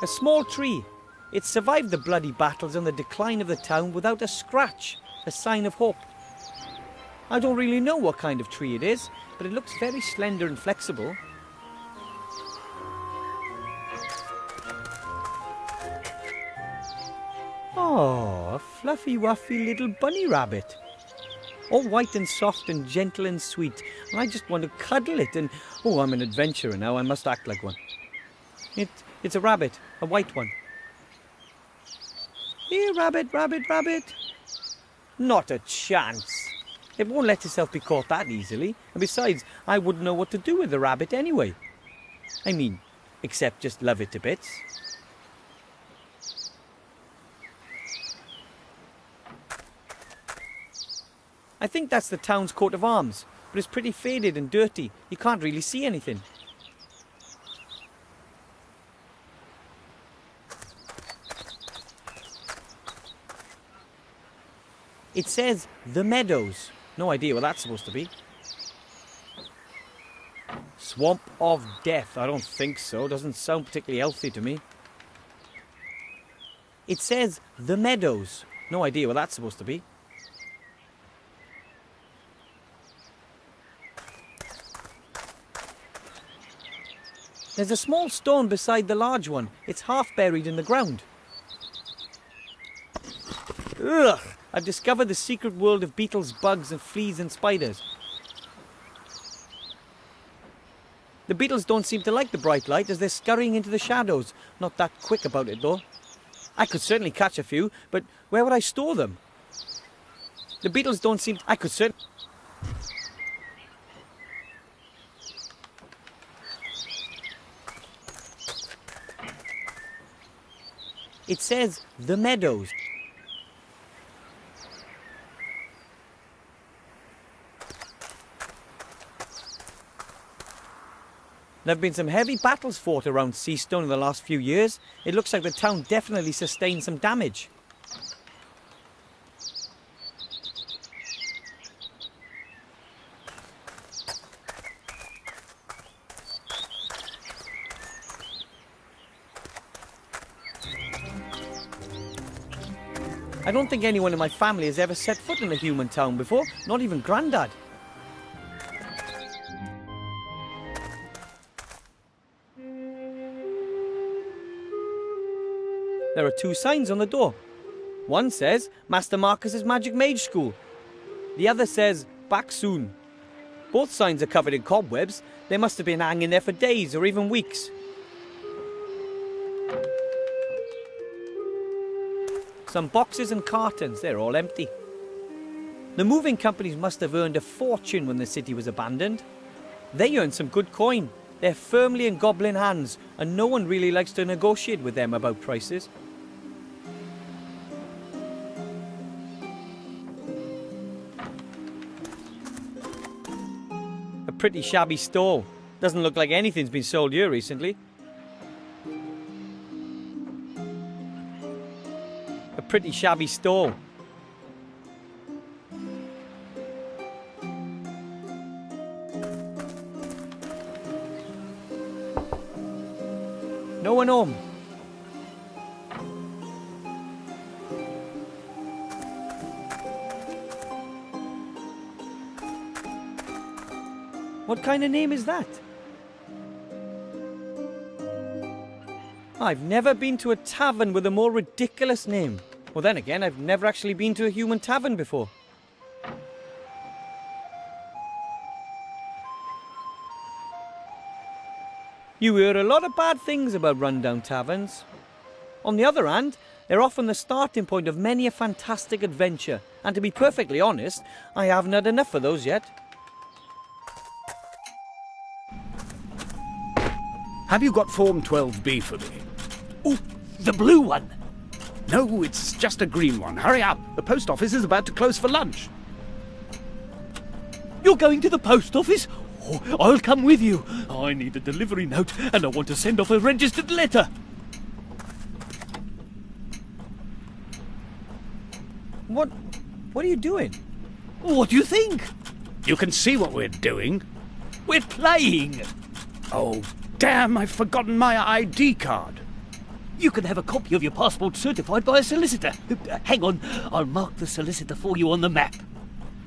A small tree. It survived the bloody battles and the decline of the town without a scratch, a sign of hope. I don't really know what kind of tree it is, but it looks very slender and flexible. Oh, a fluffy wuffy little bunny rabbit. All white and soft and gentle and sweet, and I just want to cuddle it and... Oh, I'm an adventurer now, I must act like one. It's a rabbit, a white one. Here, rabbit, rabbit, rabbit. Not a chance. It won't let itself be caught that easily, and besides, I wouldn't know what to do with the rabbit anyway. I mean, except just love it to bits. I think that's the town's coat of arms, but it's pretty faded and dirty. You can't really see anything. It says The Meadows. No idea what that's supposed to be. Swamp of Death. I don't think so. Doesn't sound particularly healthy to me. It says The Meadows. No idea what that's supposed to be. There's a small stone beside the large one. It's half buried in the ground. Ugh! I've discovered the secret world of beetles, bugs, and fleas and spiders. The beetles don't seem to like the bright light as they're scurrying into the shadows. Not that quick about it, though. I could certainly catch a few, but where would I store them? The beetles don't seem... I could certainly... It says the meadows. There have been some heavy battles fought around Seastone in the last few years. It looks like the town definitely sustained some damage. I don't think anyone in my family has ever set foot in a human town before, not even Grandad. There are 2 signs on the door. One says Master Marcus's Magic Mage School. The other says back soon. Both signs are covered in cobwebs. They must have been hanging there for days or even weeks. Some boxes and cartons, they're all empty. The moving companies must have earned a fortune when the city was abandoned. They earned some good coin. They're firmly in goblin hands, and no one really likes to negotiate with them about prices. A pretty shabby stall. Doesn't look like anything's been sold here recently. A pretty shabby stall. No one home. What kind of name is that? I've never been to a tavern with a more ridiculous name. Well, then again, I've never actually been to a human tavern before. You hear a lot of bad things about rundown taverns. On the other hand, they're often the starting point of many a fantastic adventure. And to be perfectly honest, I haven't had enough of those yet. Have you got Form 12B for me? Oh, the blue one. No, it's just a green one. Hurry up. The post office is about to close for lunch. You're going to the post office? Oh, I'll come with you. I need a delivery note and I want to send off a registered letter. What are you doing? What do you think? You can see what we're doing. We're playing. Oh, damn, I've forgotten my ID card. You can have a copy of your passport certified by a solicitor. Hang on, I'll mark the solicitor for you on the map.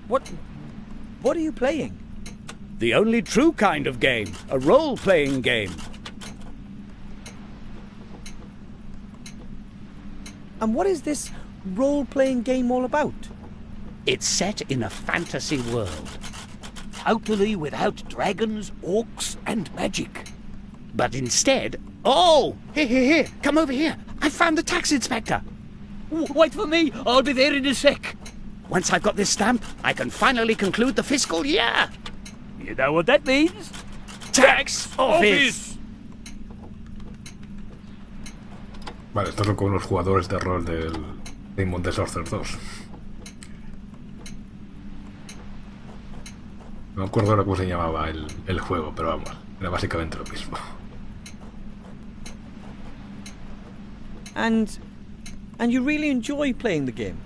What are you playing? The only true kind of game. A role-playing game. And what is this role-playing game all about? It's set in a fantasy world. Totally without dragons, orcs, and magic. But instead... Oh! Here, come over here. I found the tax inspector. Wait for me, I'll be there in a sec. Once I've got this stamp, I can finally conclude the fiscal year. You know what that means? Tax office! Vale, estos son como los jugadores de rol del Demon the Sorcerer 2. No me acuerdo ahora cómo se llamaba el juego, pero vamos, era básicamente lo mismo. And you really enjoy playing the game?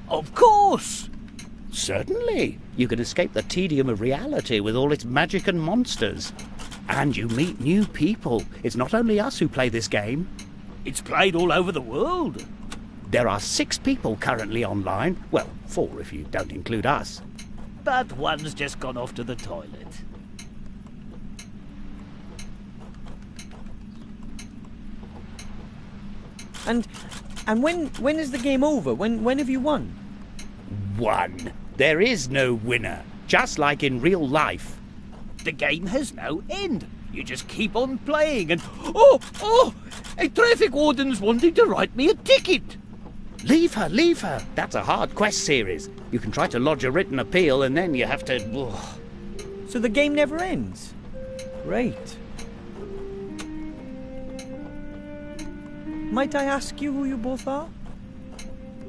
Of course! Certainly. You can escape the tedium of reality with all its magic and monsters. And you meet new people. It's not only us who play this game. It's played all over the world. There are 6 people currently online. Well, 4 if you don't include us. But one's just gone off to the toilet. And when is the game over? When have you won? Won. There is no winner, just like in real life. The game has no end. You just keep on playing and... Oh! A traffic warden's wanting to write me a ticket. Leave her, leave her. That's a hard quest series. You can try to lodge a written appeal and then you have to... So the game never ends? Great. Might I ask you who you both are?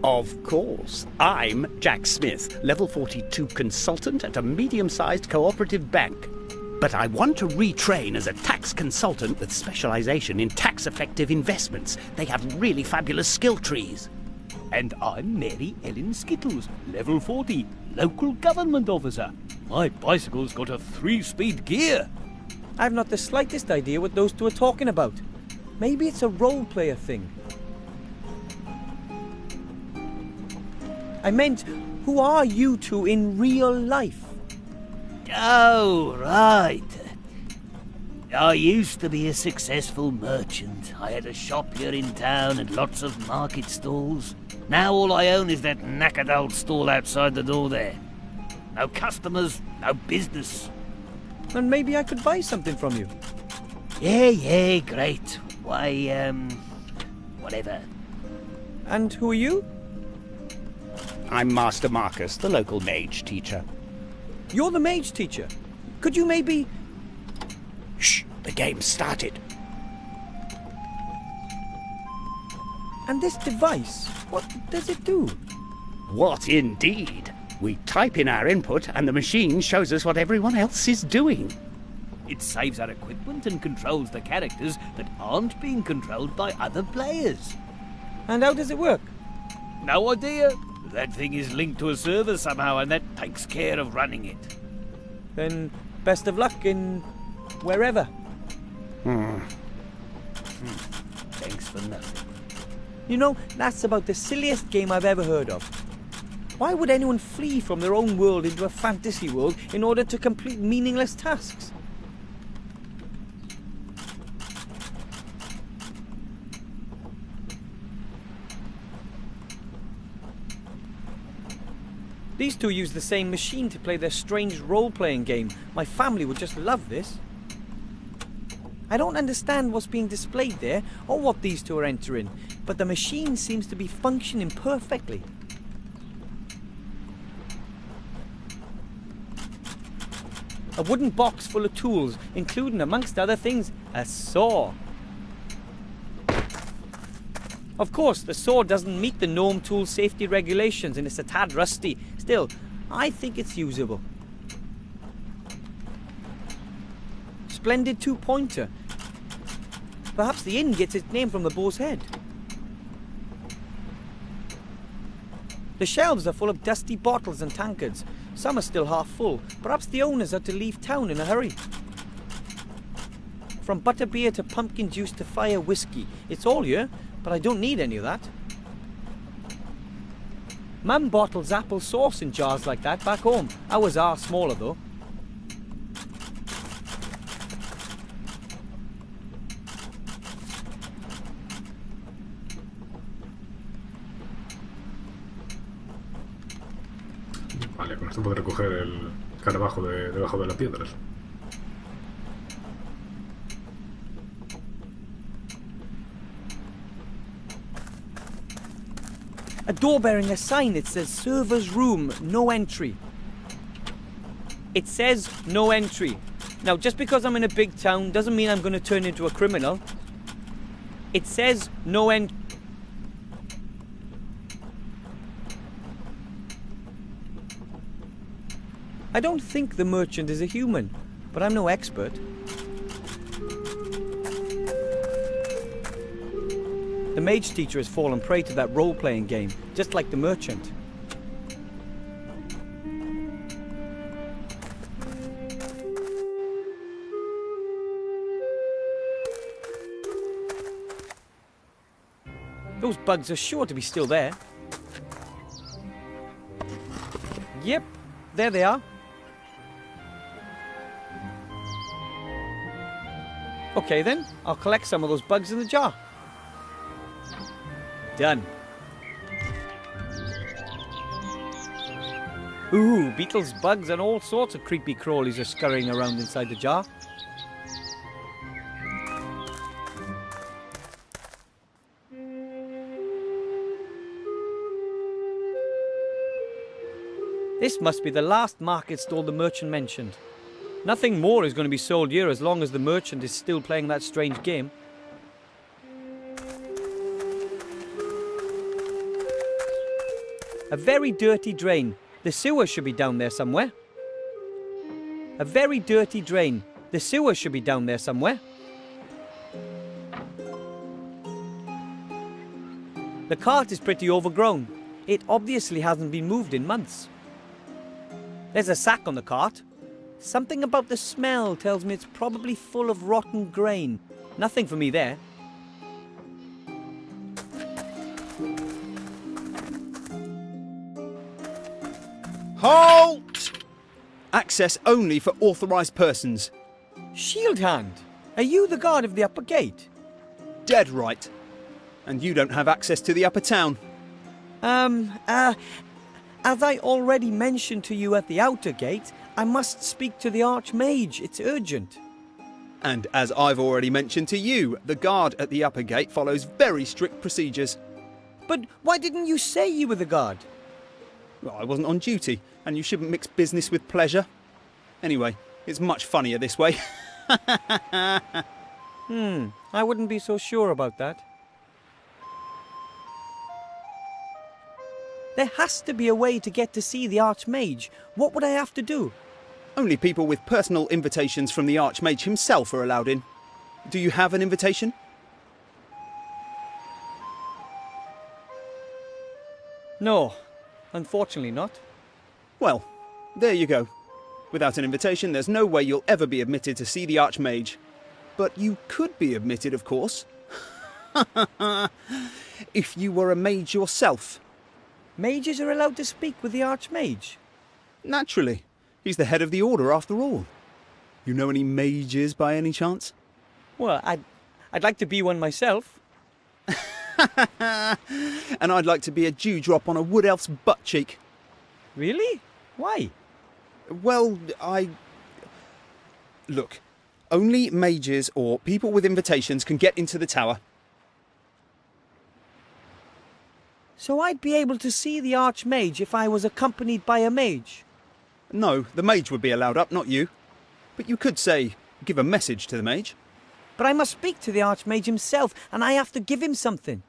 Of course. I'm Jack Smith, level 42 consultant at a medium-sized cooperative bank. But I want to retrain as a tax consultant with specialization in tax-effective investments. They have really fabulous skill trees. And I'm Mary Ellen Skittles, level 40, local government officer. My bicycle's got a 3-speed gear. I've not the slightest idea what those two are talking about. Maybe it's a role-player thing. I meant, who are you two in real life? Oh, right. I used to be a successful merchant. I had a shop here in town and lots of market stalls. Now all I own is that knackered old stall outside the door there. No customers, no business. Then maybe I could buy something from you. Yeah, great. Why, whatever. And who are you? I'm Master Marcus, the local mage teacher. You're the mage teacher. Could you maybe... Shh, the game started. And this device, what does it do? What indeed? We type in our input and the machine shows us what everyone else is doing. It saves our equipment and controls the characters that aren't being controlled by other players. And how does it work? No idea. That thing is linked to a server somehow and that takes care of running it. Then best of luck in wherever. Thanks for nothing. You know, that's about the silliest game I've ever heard of. Why would anyone flee from their own world into a fantasy world in order to complete meaningless tasks? These two use the same machine to play their strange role-playing game. My family would just love this. I don't understand what's being displayed there or what these two are entering, but the machine seems to be functioning perfectly. A wooden box full of tools, including, amongst other things, a saw. Of course, the saw doesn't meet the gnome tool safety regulations and it's a tad rusty. Still, I think it's usable. Splendid two-pointer. Perhaps the inn gets its name from the boar's head. The shelves are full of dusty bottles and tankards. Some are still half full. Perhaps the owners had to leave town in a hurry. From butterbeer to pumpkin juice to fire whiskey. It's all here, but I don't need any of that. Mum bottles apple sauce in jars like that back home. Ours are smaller though. Vale, con esto podré coger el carabajo debajo de las piedras. A door bearing a sign that says server's room, no entry. It says no entry. Now, just because I'm in a big town doesn't mean I'm going to turn into a criminal. It says no entry. I don't think the merchant is a human, but I'm no expert. The mage teacher has fallen prey to that role-playing game, just like the merchant. Those bugs are sure to be still there. Yep, there they are. Okay then, I'll collect some of those bugs in the jar. Done. Ooh, beetles, bugs, and all sorts of creepy crawlies are scurrying around inside the jar. This must be the last market stall the merchant mentioned. Nothing more is going to be sold here as long as the merchant is still playing that strange game. A very dirty drain. The sewer should be down there somewhere. A very dirty drain. The sewer should be down there somewhere. The cart is pretty overgrown. It obviously hasn't been moved in months. There's a sack on the cart. Something about the smell tells me it's probably full of rotten grain. Nothing for me there. Halt! Access only for authorised persons. Shield Hand, are you the guard of the upper gate? Dead right. And you don't have access to the upper town. As I already mentioned to you at the outer gate, I must speak to the Archmage. It's urgent. And as I've already mentioned to you, the guard at the upper gate follows very strict procedures. But why didn't you say you were the guard? Well, I wasn't on duty, and you shouldn't mix business with pleasure. Anyway, it's much funnier this way. I wouldn't be so sure about that. There has to be a way to get to see the Archmage. What would I have to do? Only people with personal invitations from the Archmage himself are allowed in. Do you have an invitation? No, unfortunately not. Well, there you go. Without an invitation, there's no way you'll ever be admitted to see the Archmage. But you could be admitted, of course. If you were a mage yourself. Mages are allowed to speak with the Archmage? Naturally. He's the head of the order, after all. You know any mages by any chance? Well, I'd like to be one myself. And I'd like to be a dewdrop on a wood elf's butt cheek. Really? Why? Well, Look, only mages or people with invitations can get into the tower. So I'd be able to see the Archmage if I was accompanied by a mage? No, the mage would be allowed up, not you. But you could say, give a message to the mage. But I must speak to the Archmage himself, and I have to give him something.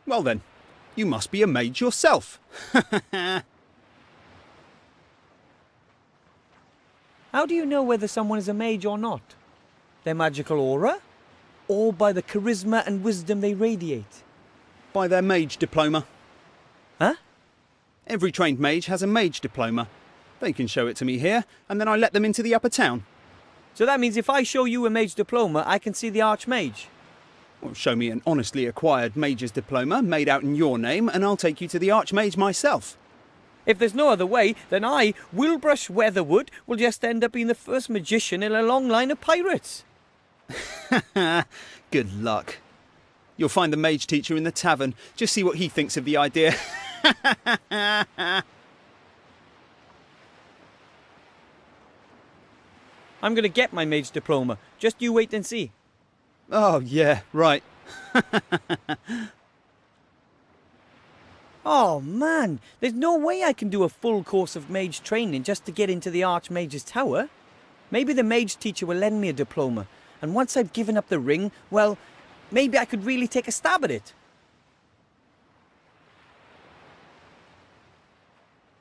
Well then, you must be a mage yourself. How do you know whether someone is a mage or not? Their magical aura? Or by the charisma and wisdom they radiate? By their mage diploma. Huh? Every trained mage has a mage diploma. They can show it to me here, and then I let them into the upper town. So that means if I show you a mage diploma, I can see the Archmage? Well, show me an honestly acquired mage's diploma made out in your name, and I'll take you to the Archmage myself. If there's no other way, then I, Wilbrush Weatherwood, will just end up being the first magician in a long line of pirates. Good luck. You'll find the mage teacher in the tavern. Just see what he thinks of the idea. I'm going to get my mage diploma. Just you wait and see. Oh, yeah, right. Oh, man. There's no way I can do a full course of mage training just to get into the Archmage's tower. Maybe the mage teacher will lend me a diploma. And once I've given up the ring, well, maybe I could really take a stab at it.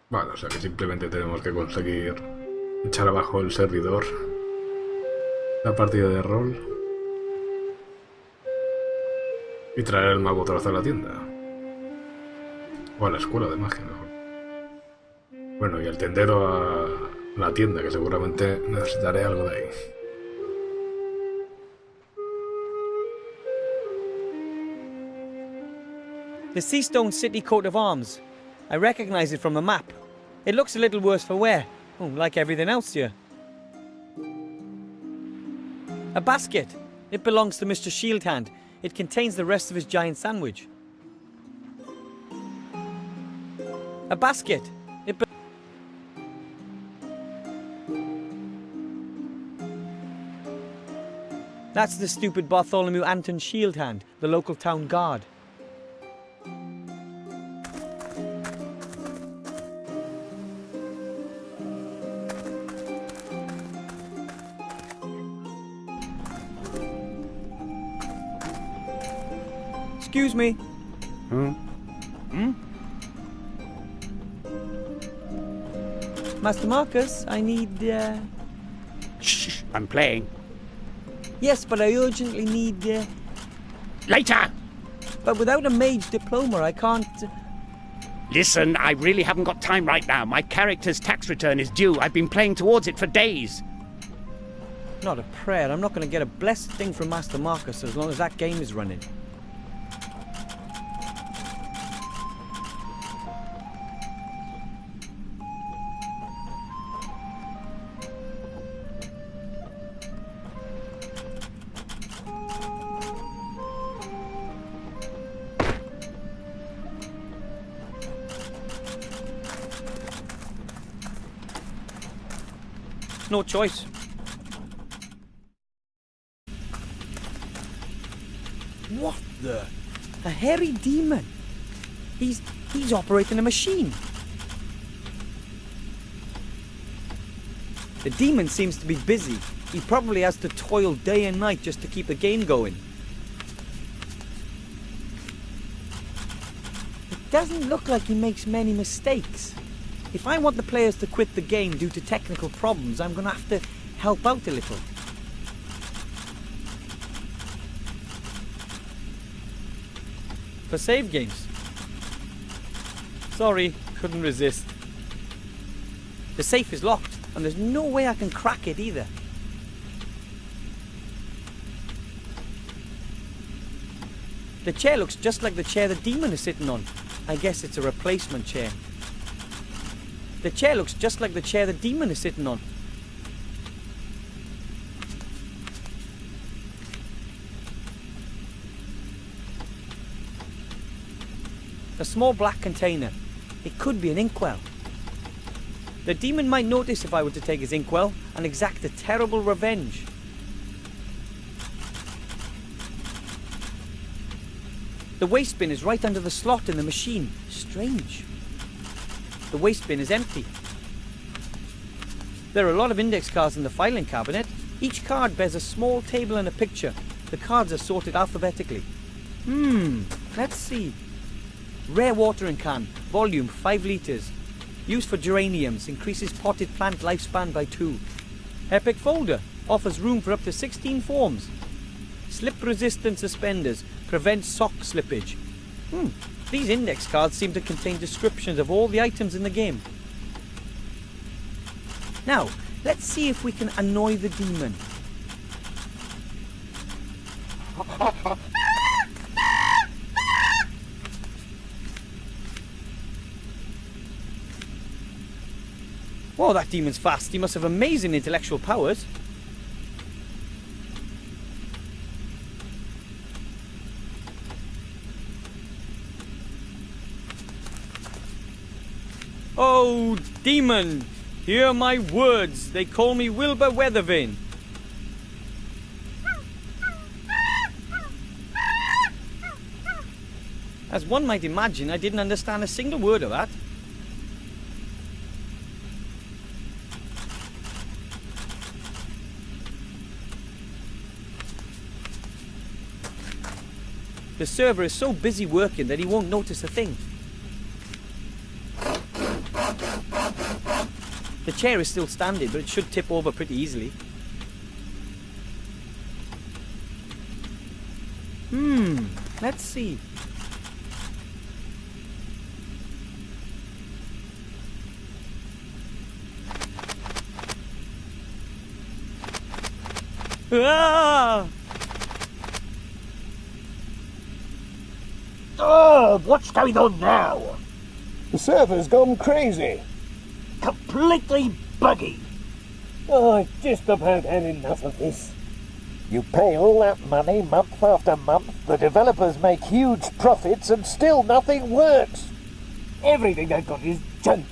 Vale, o sea que simplemente tenemos que conseguir echar abajo el servidor, la partida de rol y traer el mago otra vez a la tienda. O a la escuela de magia, mejor. Bueno, y el tendero a la tienda, que seguramente necesitaré algo de ahí. The Seastone City coat of arms. I recognize it from a map. It looks a little worse for wear. Oh, like everything else here. A basket. It belongs to Mr. Shieldhand. It contains the rest of his giant sandwich. A basket. That's the stupid Bartholomew Anton shield hand, the local town guard. Excuse me. Master Marcus, I need, Shh, I'm playing. Yes, but I urgently need, Later! But without a mage diploma, I can't... Listen, I really haven't got time right now. My character's tax return is due. I've been playing towards it for days. Not a prayer. I'm not going to get a blessed thing from Master Marcus as long as that game is running. No choice. What the? A hairy demon. He's operating a machine. The demon seems to be busy. He probably has to toil day and night just to keep the game going. It doesn't look like he makes many mistakes. If I want the players to quit the game due to technical problems, I'm going to have to help out a little. For save games. Sorry, couldn't resist. The safe is locked, and there's no way I can crack it either. The chair looks just like the chair the demon is sitting on. I guess it's a replacement chair. The chair looks just like the chair the demon is sitting on. A small black container. It could be an inkwell. The demon might notice if I were to take his inkwell and exact a terrible revenge. The waste bin is right under the slot in the machine. Strange. The waste bin is empty. There are a lot of index cards in the filing cabinet. Each card bears a small table and a picture. The cards are sorted alphabetically. Let's see. Rare watering can, volume 5 litres. Used for geraniums, increases potted plant lifespan by 2. Epic folder, offers room for up to 16 forms. Slip-resistant suspenders, prevents sock slippage. These index cards seem to contain descriptions of all the items in the game. Now, let's see if we can annoy the demon. Whoa, that demon's fast. He must have amazing intellectual powers. Oh, demon, hear my words. They call me Wilbur Weathervane. As one might imagine, I didn't understand a single word of that. The server is so busy working that he won't notice a thing. The chair is still standing, but it should tip over pretty easily. Let's see. Ah! Oh, what's going on now? The server's gone crazy. Completely buggy. Oh, I've just about had enough of this. You pay all that money month after month, the developers make huge profits, and still nothing works. Everything they've got is junk.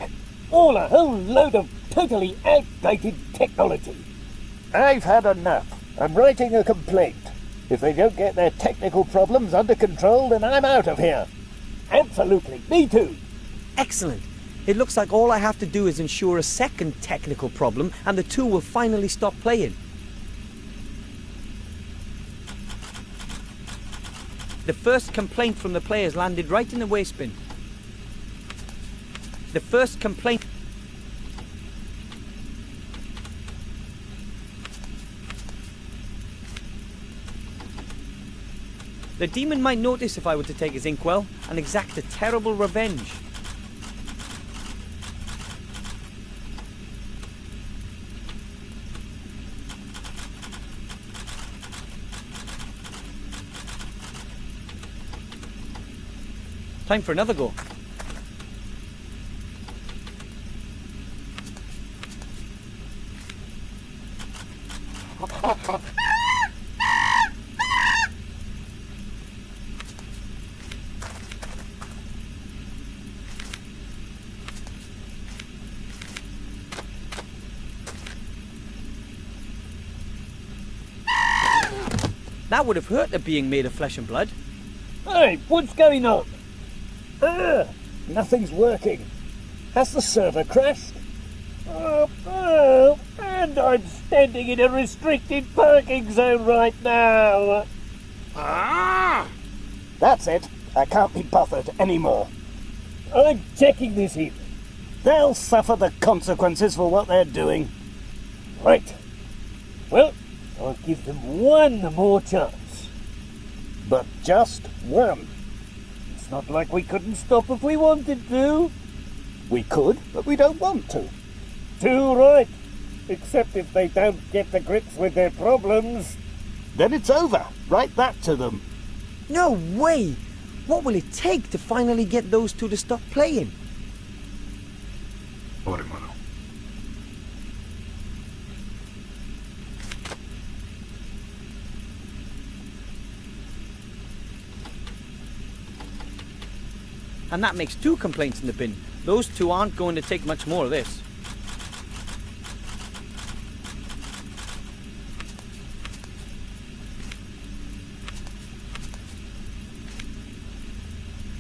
All a whole load of totally outdated technology. I've had enough. I'm writing a complaint. If they don't get their technical problems under control, then I'm out of here. Absolutely. Me too. Excellent. It looks like all I have to do is ensure a second technical problem and the two will finally stop playing. The first complaint from the players landed right in the waste bin. The first complaint... The demon might notice if I were to take his inkwell and exact a terrible revenge. Time for another go. That would have hurt the being made of flesh and blood. Hey, what's going on? Nothing's working. Has the server crashed? And I'm standing in a restricted parking zone right now. That's it. I can't be bothered anymore. I'm checking this in. They'll suffer the consequences for what they're doing. Right. Well, I'll give them one more chance. But just one. It's not like we couldn't stop if we wanted to. We could, but we don't want to. Too right. Except if they don't get to grips with their problems. Then it's over. Write that to them. No way! What will it take to finally get those two to stop playing? Pobre mano. And that makes 2 complaints in the bin. Those 2 aren't going to take much more of this.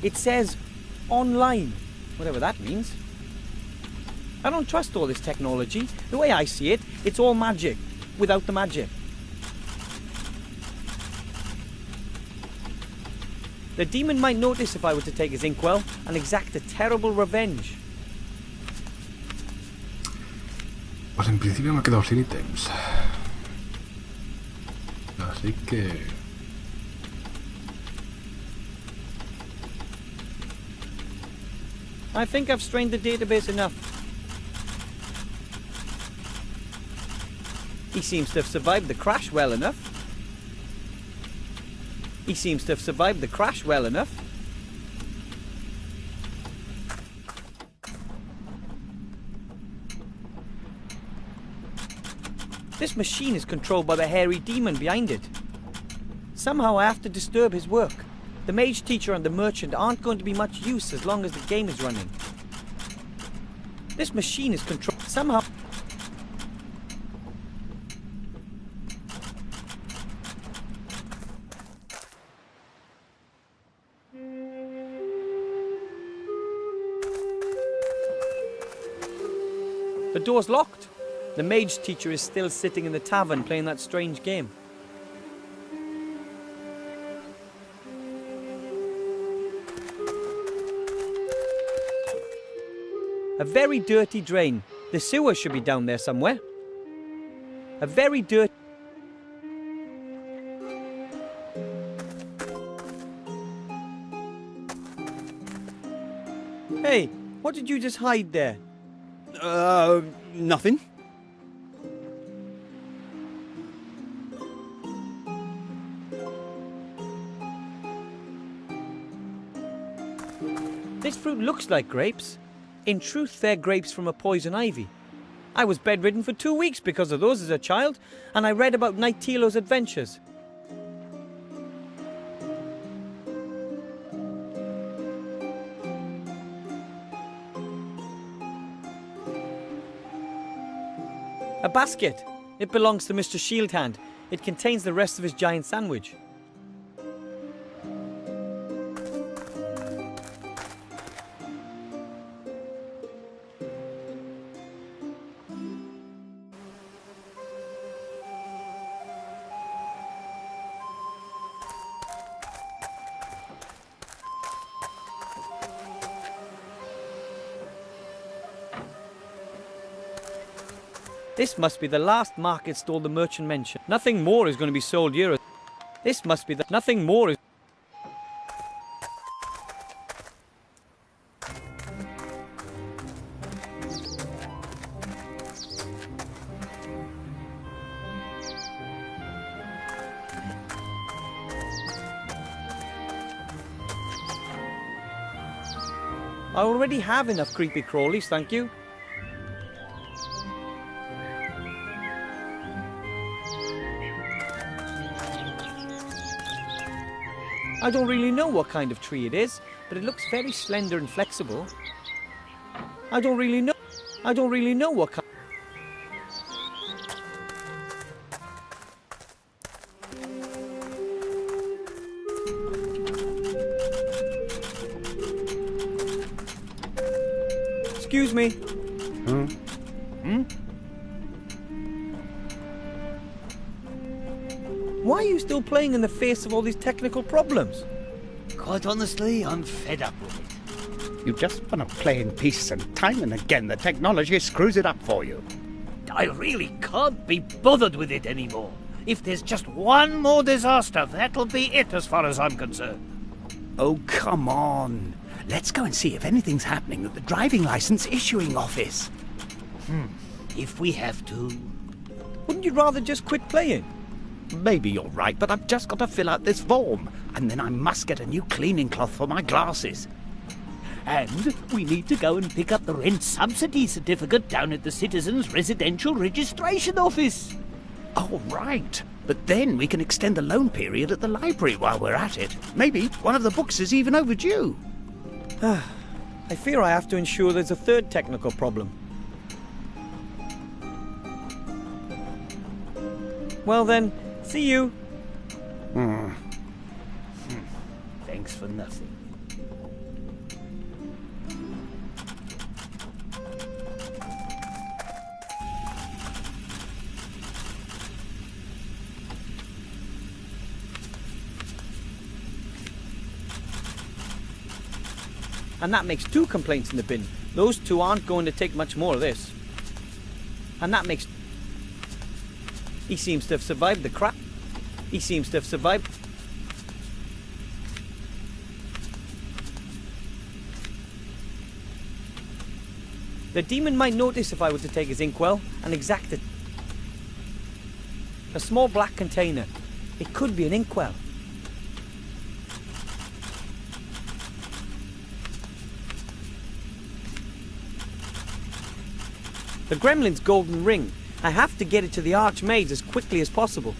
It says online, whatever that means. I don't trust all this technology. The way I see it, it's all magic, without the magic. The demon might notice if I were to take his inkwell and exact a terrible revenge. Pues en principio me he quedado sin ítems. Así que... I think I've strained the database enough. He seems to have survived the crash well enough. He seems to have survived the crash well enough. This machine is controlled by the hairy demon behind it. Somehow I have to disturb his work. The mage teacher and the merchant aren't going to be much use as long as the game is running. This machine is controlled somehow. The door's locked. The mage teacher is still sitting in the tavern playing that strange game. A very dirty drain. The sewer should be down there somewhere. A very dirty... Hey, what did you just hide there? Nothing. This fruit looks like grapes. In truth, they're grapes from a poison ivy. I was bedridden for 2 weeks because of those as a child, and I read about Knight Tilo's adventures. A basket. It belongs to Mr. Shieldhand. It contains the rest of his giant sandwich. This must be the last market stall the merchant mentioned. Nothing more is going to be sold here. This must be the... Nothing more is... I already have enough creepy crawlies, thank you. I don't really know what kind of tree it is, but it looks very slender and flexible. I don't really know what kind. Excuse me. Why are you still playing in the face of all these technical problems? Quite honestly, I'm fed up with it. You just want to play in peace, and time and again the technology screws it up for you. I really can't be bothered with it anymore. If there's just one more disaster, that'll be it as far as I'm concerned. Oh, come on. Let's go and see if anything's happening at the driving license issuing office. If we have to. Wouldn't you rather just quit playing? Maybe you're right, but I've just got to fill out this form, and then I must get a new cleaning cloth for my glasses. And we need to go and pick up the rent subsidy certificate down at the Citizens Residential Registration Office. Oh, right. But then we can extend the loan period at the library while we're at it. Maybe one of the books is even overdue. I fear I have to ensure there's a third technical problem. Well then, see you. Thanks for nothing. And that makes 2 complaints in the bin. Those 2 aren't going to take much more of this. And that makes... He seems to have survived the crap. He seems to have survived... The demon might notice if I were to take his inkwell and exact it. A small black container. It could be an inkwell. The gremlin's golden ring. I have to get it to the archmage as quickly as possible.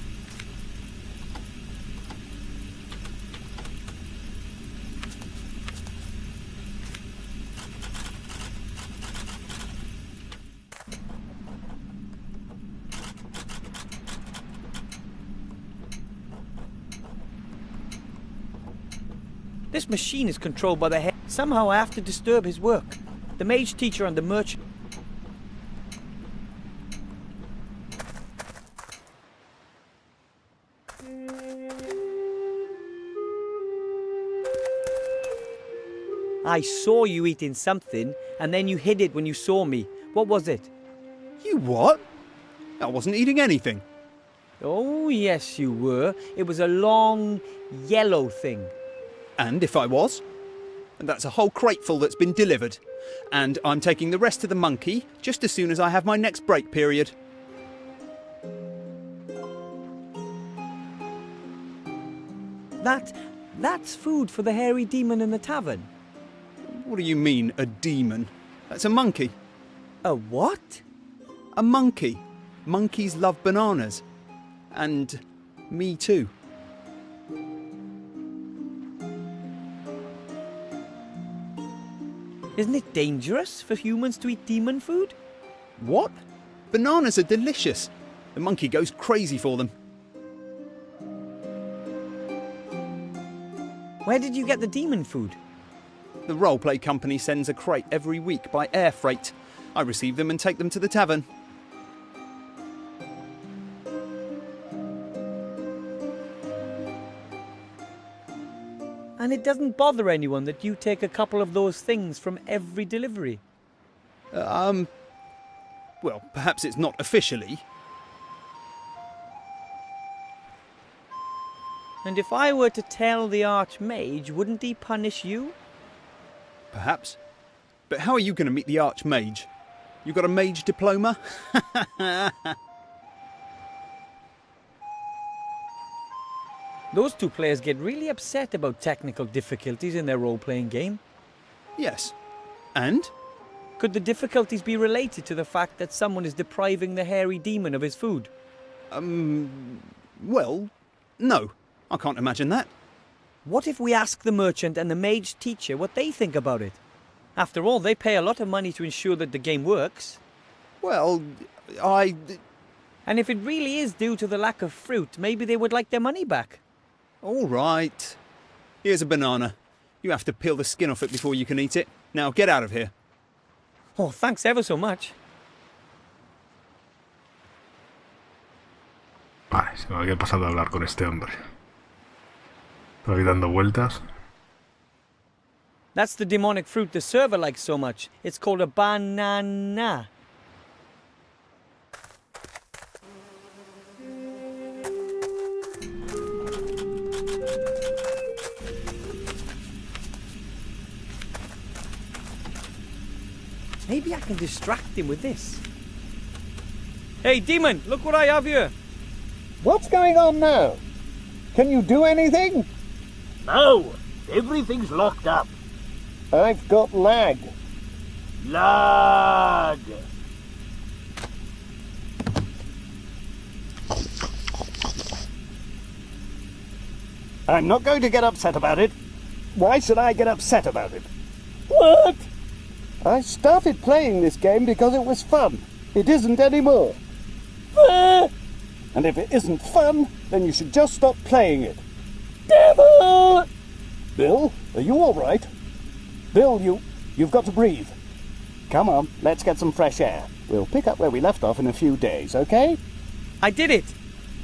This machine is controlled by the head. Somehow I have to disturb his work. The mage teacher and the merchant. I saw you eating something, and then you hid it when you saw me. What was it? You what? I wasn't eating anything. Oh, yes, you were. It was a long, yellow thing. And if I was? And that's a whole crateful that's been delivered. And I'm taking the rest to the monkey just as soon as I have my next break period. That's food for the hairy demon in the tavern. What do you mean, a demon? That's a monkey. A what? A monkey. Monkeys love bananas. And me too. Isn't it dangerous for humans to eat demon food? What? Bananas are delicious. The monkey goes crazy for them. Where did you get the demon food? The roleplay company sends a crate every week by air freight. I receive them and take them to the tavern. And it doesn't bother anyone that you take a couple of those things from every delivery? Well, perhaps it's not officially. And if I were to tell the Archmage, wouldn't he punish you? Perhaps. But how are you going to meet the Archmage? You got a mage diploma? Those two players get really upset about technical difficulties in their role-playing game. Yes. And? Could the difficulties be related to the fact that someone is depriving the hairy demon of his food? Well, no. I can't imagine that. What if we ask the merchant and the mage teacher what they think about it? After all, they pay a lot of money to ensure that the game works. Well, And if it really is due to the lack of fruit, maybe they would like their money back. All right. Here's a banana. You have to peel the skin off it before you can eat it. Now, get out of here. Oh, thanks ever so much. Vale, se me había pasado a hablar con este hombre. Estoy dando vueltas. That's the demonic fruit the server likes so much. It's called a banana. Maybe I can distract him with this. Hey, demon, look what I have here. What's going on now? Can you do anything? No, everything's locked up. I've got lag. Lag. I'm not going to get upset about it. Why should I get upset about it? What? I started playing this game because it was fun. It isn't anymore. And if it isn't fun, then you should just stop playing it. Devil! Bill, are you all right? Bill, you've got to breathe. Come on, let's get some fresh air. We'll pick up where we left off in a few days, okay? I did it.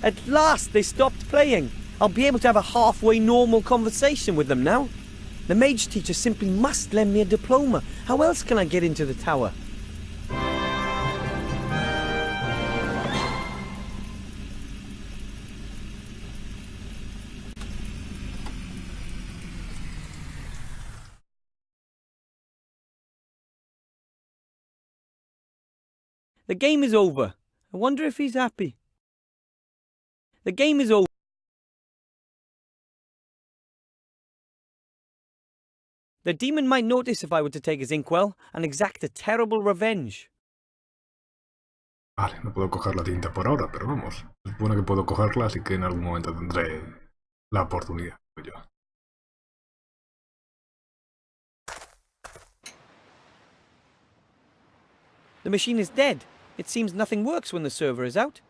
At last they stopped playing. I'll be able to have a halfway normal conversation with them now. The mage teacher simply must lend me a diploma. How else can I get into the tower? The game is over. I wonder if he's happy. The game is over. The demon might notice if I were to take his inkwell and exact a terrible revenge. Vale, no puedo coger la tinta por ahora, pero vamos. Es bueno que puedo cogerla, así que en algún momento tendré la oportunidad. Yo. The machine is dead. It seems nothing works when the server is out.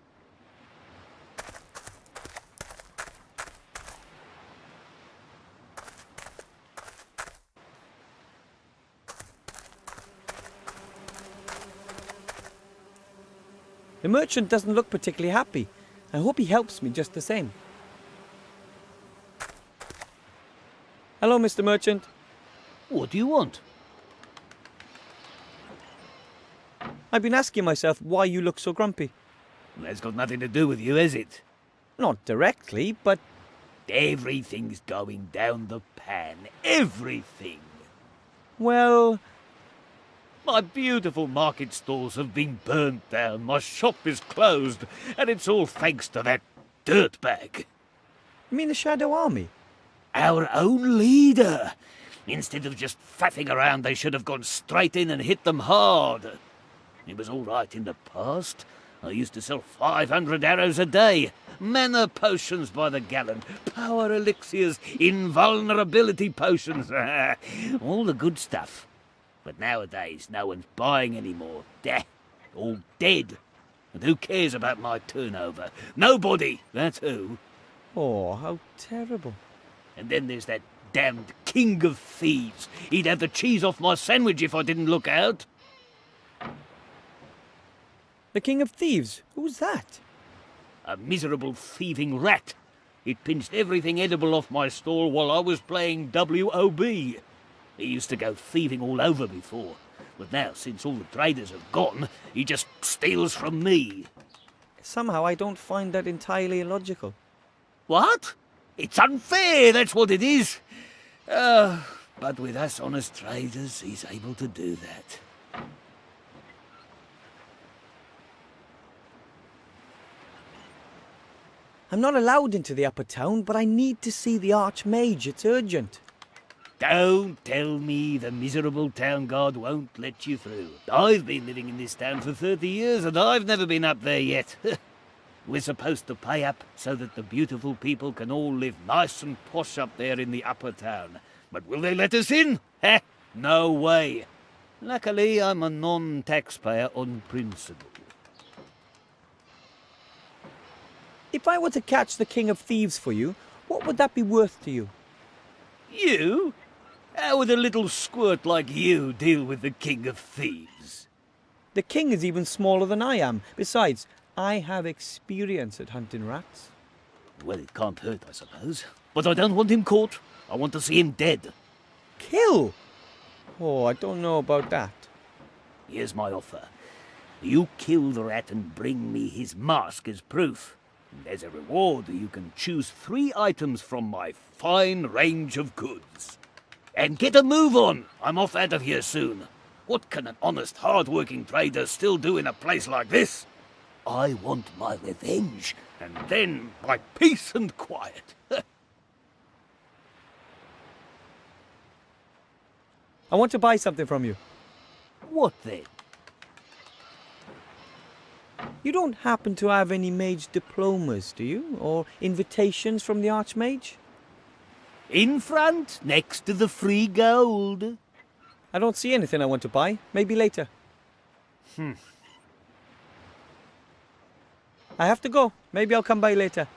The merchant doesn't look particularly happy. I hope he helps me just the same. Hello, Mr. Merchant. What do you want? I've been asking myself why you look so grumpy. That's got nothing to do with you, has it? Not directly, but Everything's going down the pan. Everything. well, My beautiful market stalls have been burnt down, my shop is closed, and it's all thanks to that dirtbag. you mean the Shadow Army? Our own leader. Instead of just faffing around, they should have gone straight in and hit them hard. It was all right in the past. I used to sell 500 arrows a day, mana potions by the gallon, power elixirs, invulnerability potions, all the good stuff. But nowadays, no one's buying anymore. All dead. And who cares about my turnover? Nobody, that's who. Oh, how terrible. And then there's that damned king of thieves. He'd have the cheese off my sandwich if I didn't look out. The King of Thieves? Who's that? A miserable thieving rat. It pinched everything edible off my stall while I was playing WOB. He used to go thieving all over before, but now, since all the traders have gone, he just steals from me. Somehow I don't find that entirely illogical. What? It's unfair, that's what it is. But with us honest traders, he's able to do that. I'm not allowed into the upper town, but I need to see the Archmage. It's urgent. Don't tell me the miserable town guard won't let you through. I've been living in this town for 30 years and I've never been up there yet. We're supposed to pay up so that the beautiful people can all live nice and posh up there in the upper town. But will they let us in? Heh, no way. Luckily, I'm a non-taxpayer on principle. If I were to catch the King of Thieves for you, what would that be worth to you? You? How would a little squirt like you deal with the King of Thieves? The king is even smaller than I am. Besides, I have experience at hunting rats. Well, it can't hurt, I suppose. But I don't want him caught. I want to see him dead. Kill? Oh, I don't know about that. Here's my offer. You kill the rat and bring me his mask as proof. And as a reward, you can choose 3 items from my fine range of goods. And get a move on. I'm off out of here soon. What can an honest, hard-working trader still do in a place like this? I want my revenge, and then my peace and quiet. I want to buy something from you. What then? You don't happen to have any mage diplomas, do you? Or invitations from the Archmage? In front, next to the free gold. I don't see anything I want to buy. Maybe later. I have to go. Maybe I'll come by later.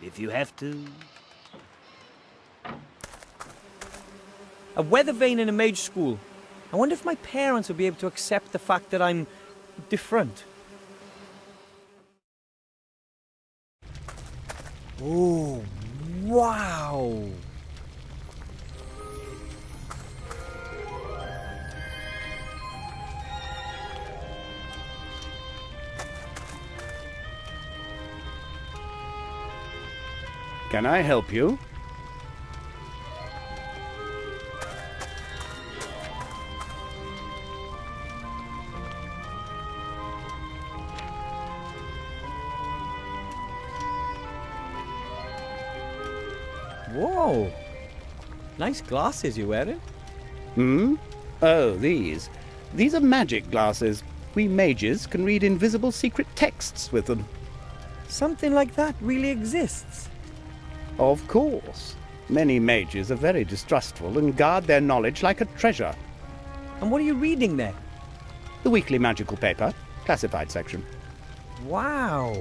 If you have to. A weather vane in a mage school. I wonder if my parents will be able to accept the fact that I'm different. Oh, wow! Can I help you? Whoa! Nice glasses you're wearing. Hmm? Oh, these. These are magic glasses. We mages can read invisible secret texts with them. Something like that really exists. Of course. Many mages are very distrustful and guard their knowledge like a treasure. And what are you reading there? The weekly magical paper, classified section. Wow!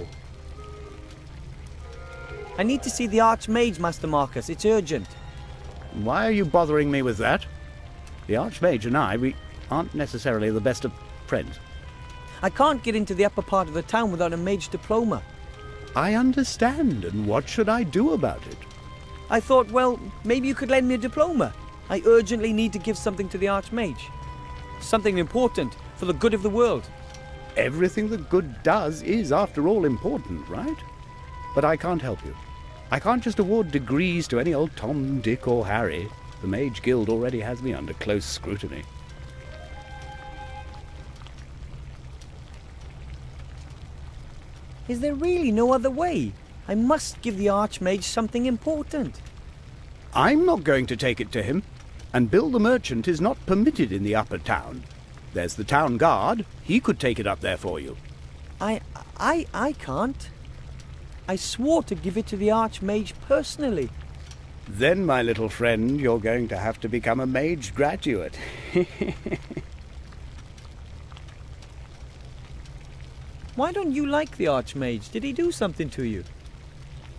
I need to see the Archmage, Master Marcus. It's urgent. Why are you bothering me with that? The Archmage and we aren't necessarily the best of friends. I can't get into the upper part of the town without a mage diploma. I understand, and what should I do about it? I thought, well, maybe you could lend me a diploma. I urgently need to give something to the Archmage. Something important for the good of the world. Everything that good does is, after all, important, right? But I can't help you. I can't just award degrees to any old Tom, Dick, or Harry. The Mage Guild already has me under close scrutiny. Is there really no other way? I must give the Archmage something important. I'm not going to take it to him, and Bill the Merchant is not permitted in the upper town. There's the town guard. He could take it up there for you. I can't. I swore to give it to the Archmage personally. Then, my little friend, you're going to have to become a mage graduate. Why don't you like the Archmage? Did he do something to you?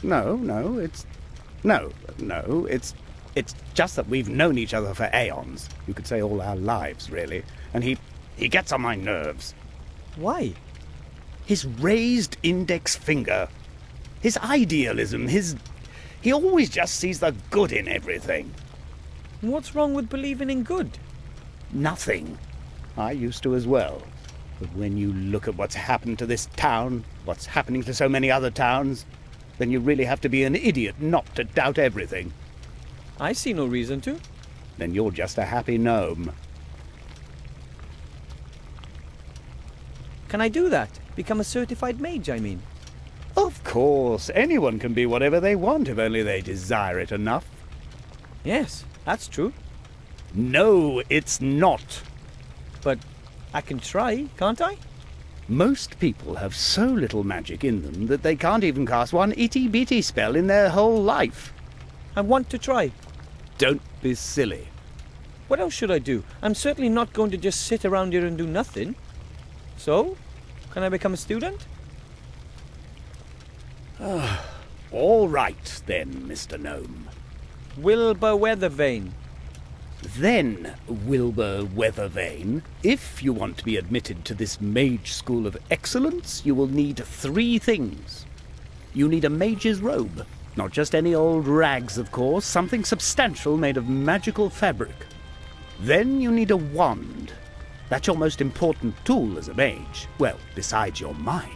No, it's just that we've known each other for aeons. You could say all our lives, really. And he gets on my nerves. Why? His raised index finger. His idealism, he always just sees the good in everything. What's wrong with believing in good? Nothing. I used to as well. But when you look at what's happened to this town, what's happening to so many other towns, then you really have to be an idiot not to doubt everything. I see no reason to. Then you're just a happy gnome. Can I do that? Become a certified mage, I mean. Of course, anyone can be whatever they want if only they desire it enough. Yes, that's true. No, it's not. But I can try, can't I? Most people have so little magic in them that they can't even cast one itty-bitty spell in their whole life. I want to try. Don't be silly. What else should I do? I'm certainly not going to just sit around here and do nothing. So, can I become a student? All right, then, Mr. Gnome. Wilbur Weathervane. Then, Wilbur Weathervane, if you want to be admitted to this mage school of excellence, you will need 3 things. You need a mage's robe. Not just any old rags, of course, something substantial made of magical fabric. Then you need a wand. That's your most important tool as a mage. Well, besides your mind.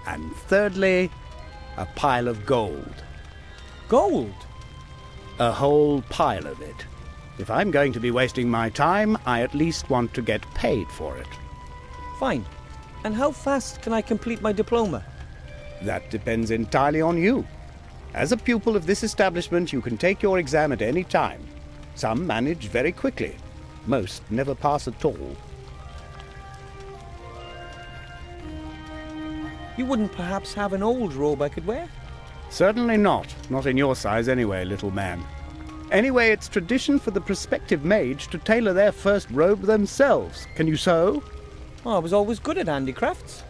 And thirdly, a pile of gold. Gold? A whole pile of it. If I'm going to be wasting my time, I at least want to get paid for it. Fine. And how fast can I complete my diploma? That depends entirely on you. As a pupil of this establishment, you can take your exam at any time. Some manage very quickly. Most never pass at all. You wouldn't perhaps have an old robe I could wear? Certainly not. Not in your size anyway, little man. Anyway, it's tradition for the prospective mage to tailor their first robe themselves. Can you sew? Oh, I was always good at handicrafts.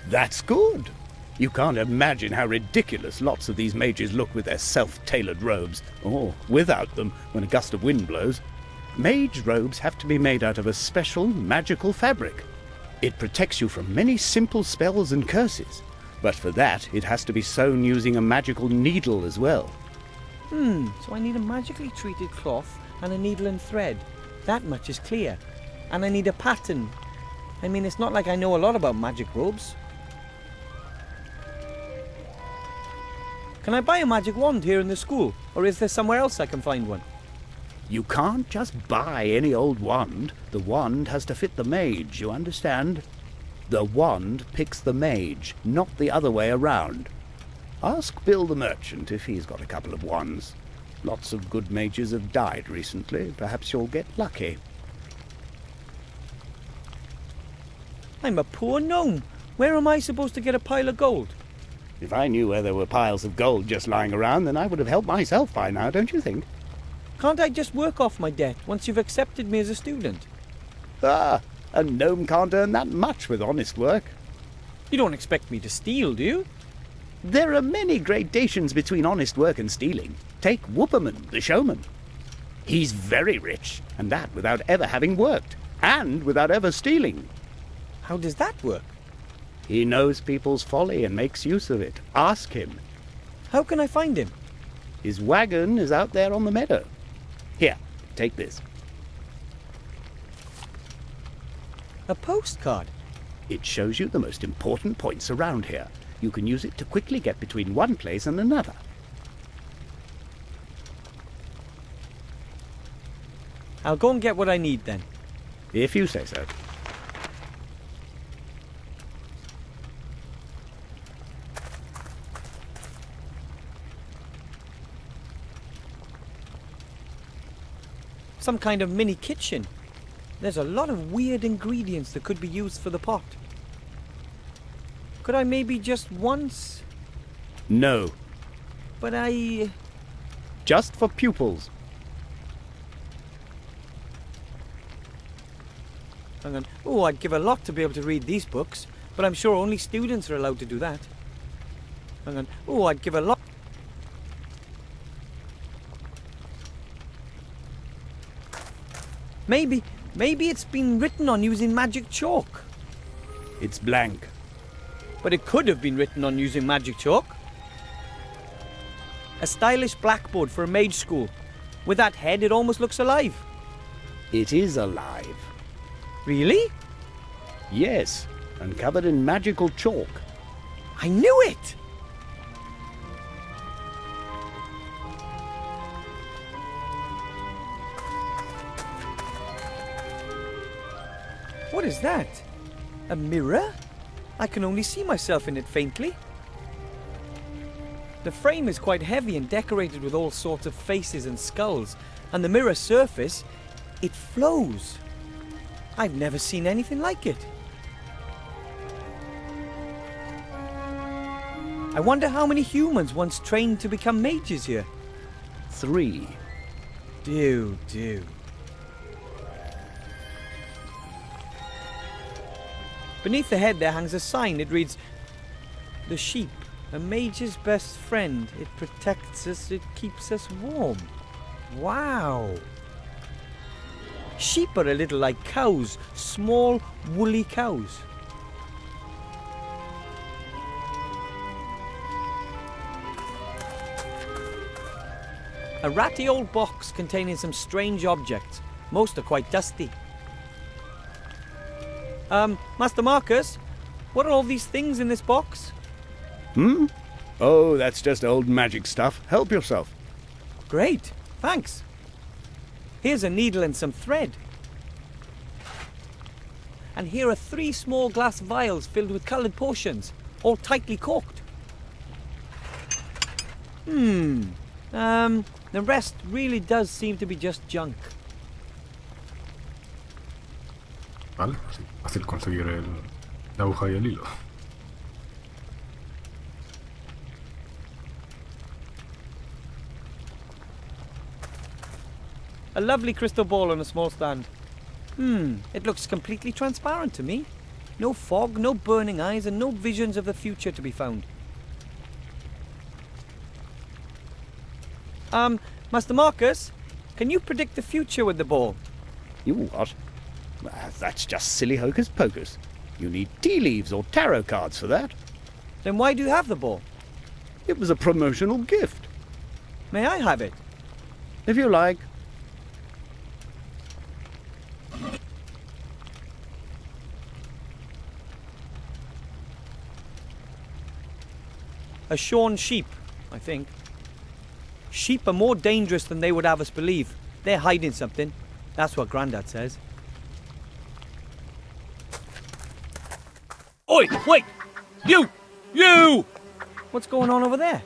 That's good. You can't imagine how ridiculous lots of these mages look with their self-tailored robes, or without them when a gust of wind blows. Mage robes have to be made out of a special magical fabric. It protects you from many simple spells and curses, but for that it has to be sewn using a magical needle as well. So I need a magically treated cloth and a needle and thread. That much is clear. And I need a pattern. I mean, it's not like I know a lot about magic robes. Can I buy a magic wand here in the school? Or is there somewhere else I can find one? You can't just buy any old wand. The wand has to fit the mage, you understand? The wand picks the mage, not the other way around. Ask Bill the merchant if he's got a couple of wands. Lots of good mages have died recently. Perhaps you'll get lucky. I'm a poor gnome. Where am I supposed to get a pile of gold? If I knew where there were piles of gold just lying around, then I would have helped myself by now, don't you think? Can't I just work off my debt once you've accepted me as a student? Ah, a gnome can't earn that much with honest work. You don't expect me to steal, do you? There are many gradations between honest work and stealing. Take Whooperman, the showman. He's very rich, and that without ever having worked, and without ever stealing. How does that work? He knows people's folly and makes use of it. Ask him. How can I find him? His wagon is out there on the meadow. Here, take this. A postcard? It shows you the most important points around here. You can use it to quickly get between one place and another. I'll go and get what I need then. If you say so. Some kind of mini kitchen. There's a lot of weird ingredients that could be used for the pot. Could I maybe just once? No. But I... Just for pupils. Hang on. Oh, I'd give a lot to be able to read these books. but I'm sure only students are allowed to do that. Hang on. Oh, I'd give a lot. Maybe it's been written on using magic chalk. It's blank. But it could have been written on using magic chalk. A stylish blackboard for a mage school. With that head, it almost looks alive. It is alive. Really? Yes, and covered in magical chalk. I knew it! What is that? A mirror? I can only see myself in it faintly. The frame is quite heavy and decorated with all sorts of faces and skulls, and the mirror surface, it flows. I've never seen anything like it. I wonder how many humans once trained to become mages here. 3. Do. Beneath the head there hangs a sign. It reads, "The sheep, a mage's best friend. It protects us, it keeps us warm." Wow. Sheep are a little like cows, small, woolly cows. A ratty old box containing some strange objects. Most are quite dusty. Master Marcus, what are all these things in this box? Oh, that's just old magic stuff. Help yourself. Great, thanks. Here's a needle and some thread. And here are 3 small glass vials filled with coloured potions, all tightly corked. The rest really does seem to be just junk. Vale, sí, fácil conseguir la aguja y el hilo. A lovely crystal ball on a small stand. It looks completely transparent to me. No fog, no burning eyes, and no visions of the future to be found. Master Marcus, can you predict the future with the ball? You what? That's just silly hocus pocus. You need tea leaves or tarot cards for that. Then why do you have the ball? It was a promotional gift. May I have it? If you like. A shorn sheep, I think. Sheep are more dangerous than they would have us believe. They're hiding something. That's what Grandad says. Oi, wait! You! What's going on over there?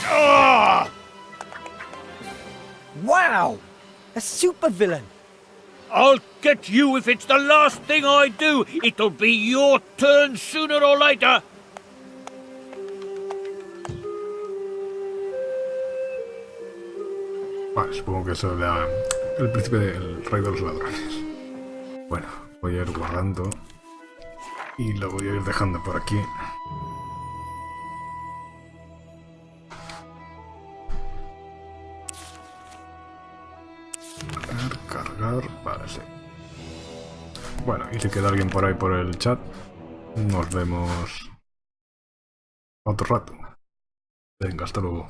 Ah! Wow! A supervillain! I'll get you if it's the last thing I do. It'll be your turn sooner or later. Vale, supongo que eso es el príncipe del rey de los ladrones. Bueno, voy a ir guardando y lo voy a ir dejando por aquí. Cargar, vale, sí. Bueno, y si queda alguien por ahí por el chat, nos vemos otro rato. Venga, hasta luego.